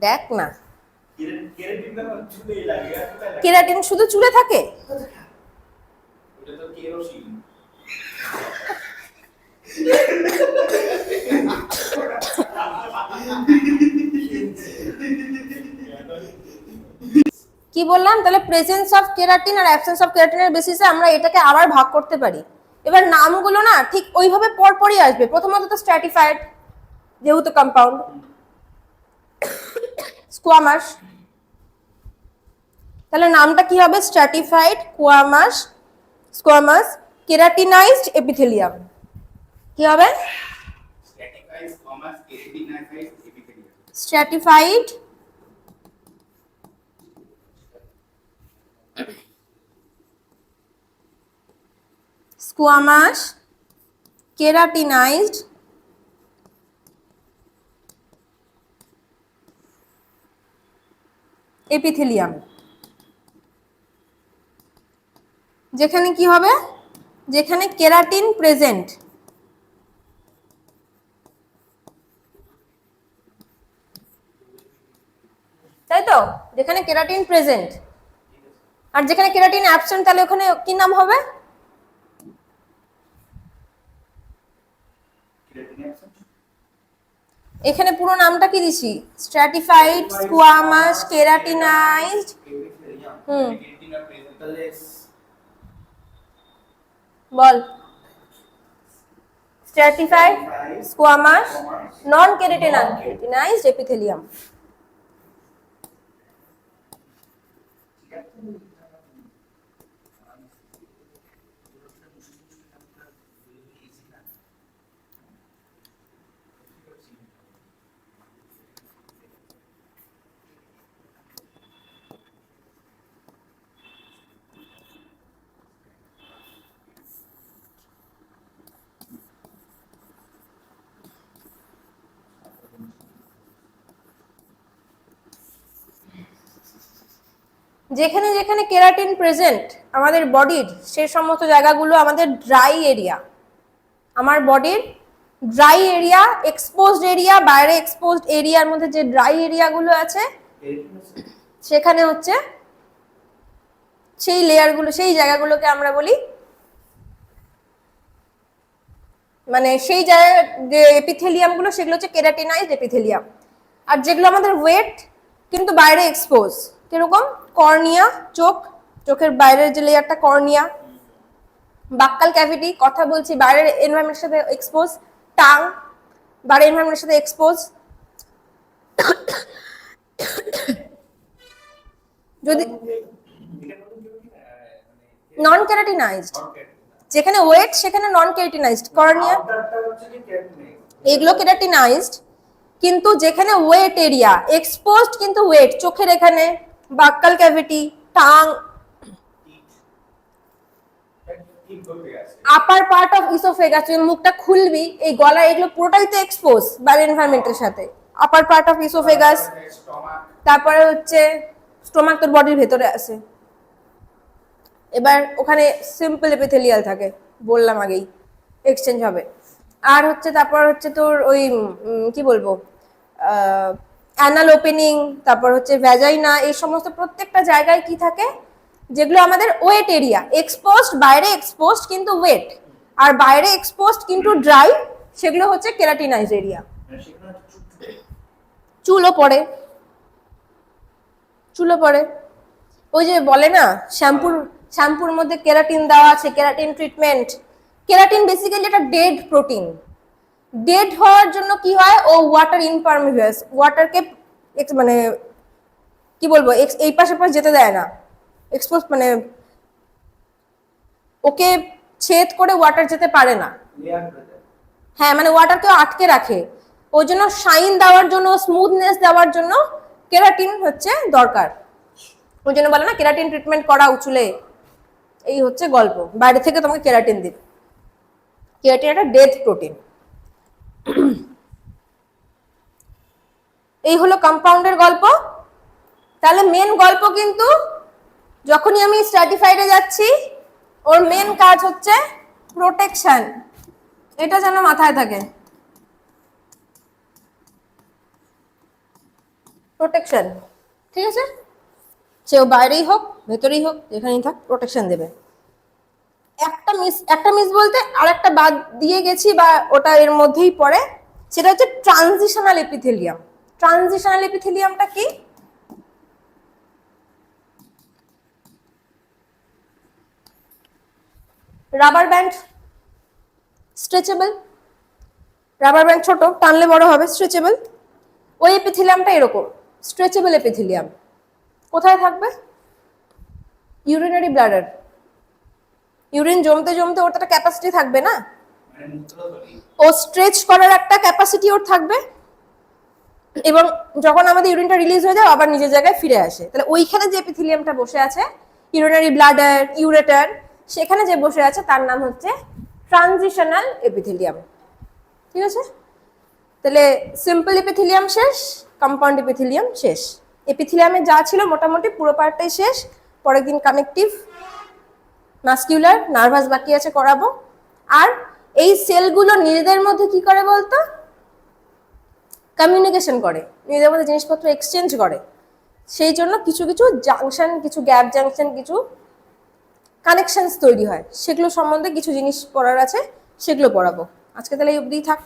দেখ না, কেরাটিন না চুলেই লাগে আর কোথায় লাগে? কেরাটিন শুধু চুলে থাকে? ওটা তো কেরোসিন। কি বললাম তাহলে? প্রেজেন্স অফ কেরাটিন আর অ্যাবসেন্স অফ কেরাটিনের বেসিসে আমরা এটাকে আবার ভাগ করতে পারি। এবার নামগুলো না ঠিক ওইভাবে পরপরই আসবে। প্রথমত তো স্ট্র্যাটিফাইড, যেহেতু কম্পাউন্ড, স্কোয়ামাস, তাহলে নামটা কি হবে? Stratified squamous keratinised epithelium. কি হবে? Stratified squamous keratinised epithelium. Stratified squamous keratinised epithelium. যেখানে কি হবে? যেখানে কেরাটিন প্রেজেন্ট, তাই তো? যেখানে কেরাটিন প্রেজেন্ট আর যেখানে কেরাটিন অ্যাবসেন্ট, তাহলে ওখানে কি নাম হবে? Keratin absent. এখানে পুরো নামটা কি দিছি? Stratified squamous keratinised. এপিথেলিয়াম। হুম। কেরাটিন আর প্রেজেন্ট তাহলে বল। স্ট্র্যাটিফাইড স্কোয়ামাস নন কেরাটিনাইজড এপিথেলিয়াম। যেখানে যেখানে কেরাটিন প্রেজেন্ট আমাদের বডির, সেই সমস্ত জায়গাগুলো আমাদের ড্রাই এরিয়া। আমার বডির ড্রাই এরিয়া, এক্সপোজড এরিয়া, বাইরে এক্সপোজড এরিয়ার মধ্যে যে ড্রাই এরিয়াগুলো আছে, সেখানে হচ্ছে সেই লেয়ারগুলো, সেই জায়গাগুলোকে আমরা বলি, মানে সেই জায়গায় যে এপিথেলিয়ামগুলো সেগুলো হচ্ছে কেরাটিনাইজড এপিথেলিয়াম। আর যেগুলো আমাদের ওয়েট কিন্তু বাইরে এক্সপোজ, কিরকম? কর্নিয়া, চোখের বাইরের যে লেয়ারটা কর্নিয়া, বাক্কাল ক্যাভিটি, কথা বলছি, বাইরের এনভায়রনমেন্টের সাথে এক্সপোজ, টাং বাইরের এনভায়রনমেন্টের সাথে এক্সপোজ। যদি নন কেরাটিনাইজড, যেখানে ওয়েট সেখানে নন কেরাটিনাইজড, কর্নিয়া এগুলো কেরাটিনাইজড, কিন্তু যেখানে ওয়েট এরিয়া এক্সপোজড কিন্তু ওয়েট, চোখের এখানে, buccal cavity, tongue, upper part of oesophagus, তুই মুখটা খুলবি, এই গলা, এগুলো পুরোটাই তো এক্সপোজ বাইরের এনভায়রনমেন্টের সাথে। আপার পার্ট অফ ইসোফেগাস, তারপরে হচ্ছে স্টোমাক তোর বডির ভেতরে আছে। এবার ওখানে সিম্পল এপিথেলিয়াল থাকে, বললাম আগেই, এক্সচেঞ্জ হবে। আর হচ্ছে তারপর হচ্ছে তোর ওই কি বলবো, অ্যানাল ওপেনিং, তারপর হচ্ছে ভ্যাজাইনা, এই সমস্ত প্রত্যেকটা জায়গায় কি থাকে? যেগুলো আমাদের ওয়েট এরিয়া, এক্সপোজড, বাইরে এক্সপোজড কিন্তু ওয়েট, আর বাইরে এক্সপোজড কিন্তু ড্রাই, সেগুলো হচ্ছে কেরাটিনাইজড এরিয়া। চুলও পড়ে, ওই যে বলে না শ্যাম্পুর মধ্যে কেরাটিন দেওয়া আছে, কেরাটিন ট্রিটমেন্ট। কেরাটিন বেসিক্যালি একটা ডেড প্রোটিন। ডেড হওয়ার জন্য কি হয়? ও ওয়াটার ইনপারমিভিয়াস, ওয়াটারকে মানে কি বলবো, এই পাশে পাশ যেতে দেয় না, এক্সপোজ, মানে ওকে ছেদ করে ওয়াটার যেতে পারে না, লেয়ার হয়ে যায়। হ্যাঁ, মানে ওয়াটারকে আটকে রাখে। ওই জন্য শাইন দেওয়ার জন্য, স্মুথনেস দেওয়ার জন্য কেরাটিন হচ্ছে দরকার। ওই জন্য বলে না কেরাটিন ট্রিটমেন্ট করা চুলে, এই হচ্ছে গল্প। বাইরে থেকে তোমাকে কেরাটিন দিবে। কেরাটিন একটা ডেথ প্রোটিন। এই হলো কম্পাউন্ডের গল্প। তাহলে মেন গল্প কিন্তু যখনই আমি স্ট্র্যাটিফাইডে যাচ্ছি, ওর মেন কাজ হচ্ছে প্রোটেকশন। এটা যেন মাথায় থাকে, প্রোটেকশন। ঠিক আছে, সে বাইরেই হোক ভেতরেই হোক যেখানেই থাক প্রোটেকশন দেবে। একটা মিস বলতে আরেকটা বাদ দিয়ে গেছি, বা ওটা এর মধ্যেই পড়ে, সেটা হচ্ছে ট্রানজিশনাল এপিথেলিয়াম। ট্রানজিশনাল এপিথেলিয়ামটা কি? Rubber band, stretchable. Rubber band ছোট, টানলে বড় হবে, স্ট্রেচেবল। ওই এপিথেলিয়ামটা এরকম স্ট্রেচেবল এপিথেলিয়াম। কোথায় থাকবে? Urinary bladder. ইউরিন জমতে জমতে ওর একটা ক্যাপাসিটি থাকবে না, মানে মূত্রথলি। ও স্ট্রেচ করার একটা ক্যাপাসিটি ওর থাকবে, এবং যখন আমাদের ইউরিনটা রিলিজ হয়ে যায় আবার নিজের জায়গায় ফিরে আসে। তাহলে ওইখানে যে এপিথেলিয়ামটা বসে আছে, ইউরিনারি ব্লাডার, ইউরেটার, সেখানে যে বসে আছে তার নাম হচ্ছে ট্রানজিশনাল এপিথেলিয়াম। ঠিক আছে, তাহলে সিম্পল এপিথেলিয়াম শেষ, কম্পাউন্ড এপিথেলিয়াম শেষ। এপিথেলিয়ামে যা ছিল মোটামুটি পুরো পার্টটাই শেষ। পরের দিন কানেকটিভ, মাসকিউলার, নার্ভাস বাকি আছে, করাবো। আর এই সেলগুলো নিজেদের মধ্যে কি করে বলতো? কমিউনিকেশন করে, নিজেদের মধ্যে জিনিসপত্র এক্সচেঞ্জ করে। সেই জন্য কিছু কিছু জাংশন, কিছু গ্যাপ জাংশন, কিছু কানেকশনস তৈরি হয়। সেগুলো সম্বন্ধে কিছু জিনিস পড়ার আছে, সেগুলো পড়াবো। আজকে তাহলে এই অবধিই থাক।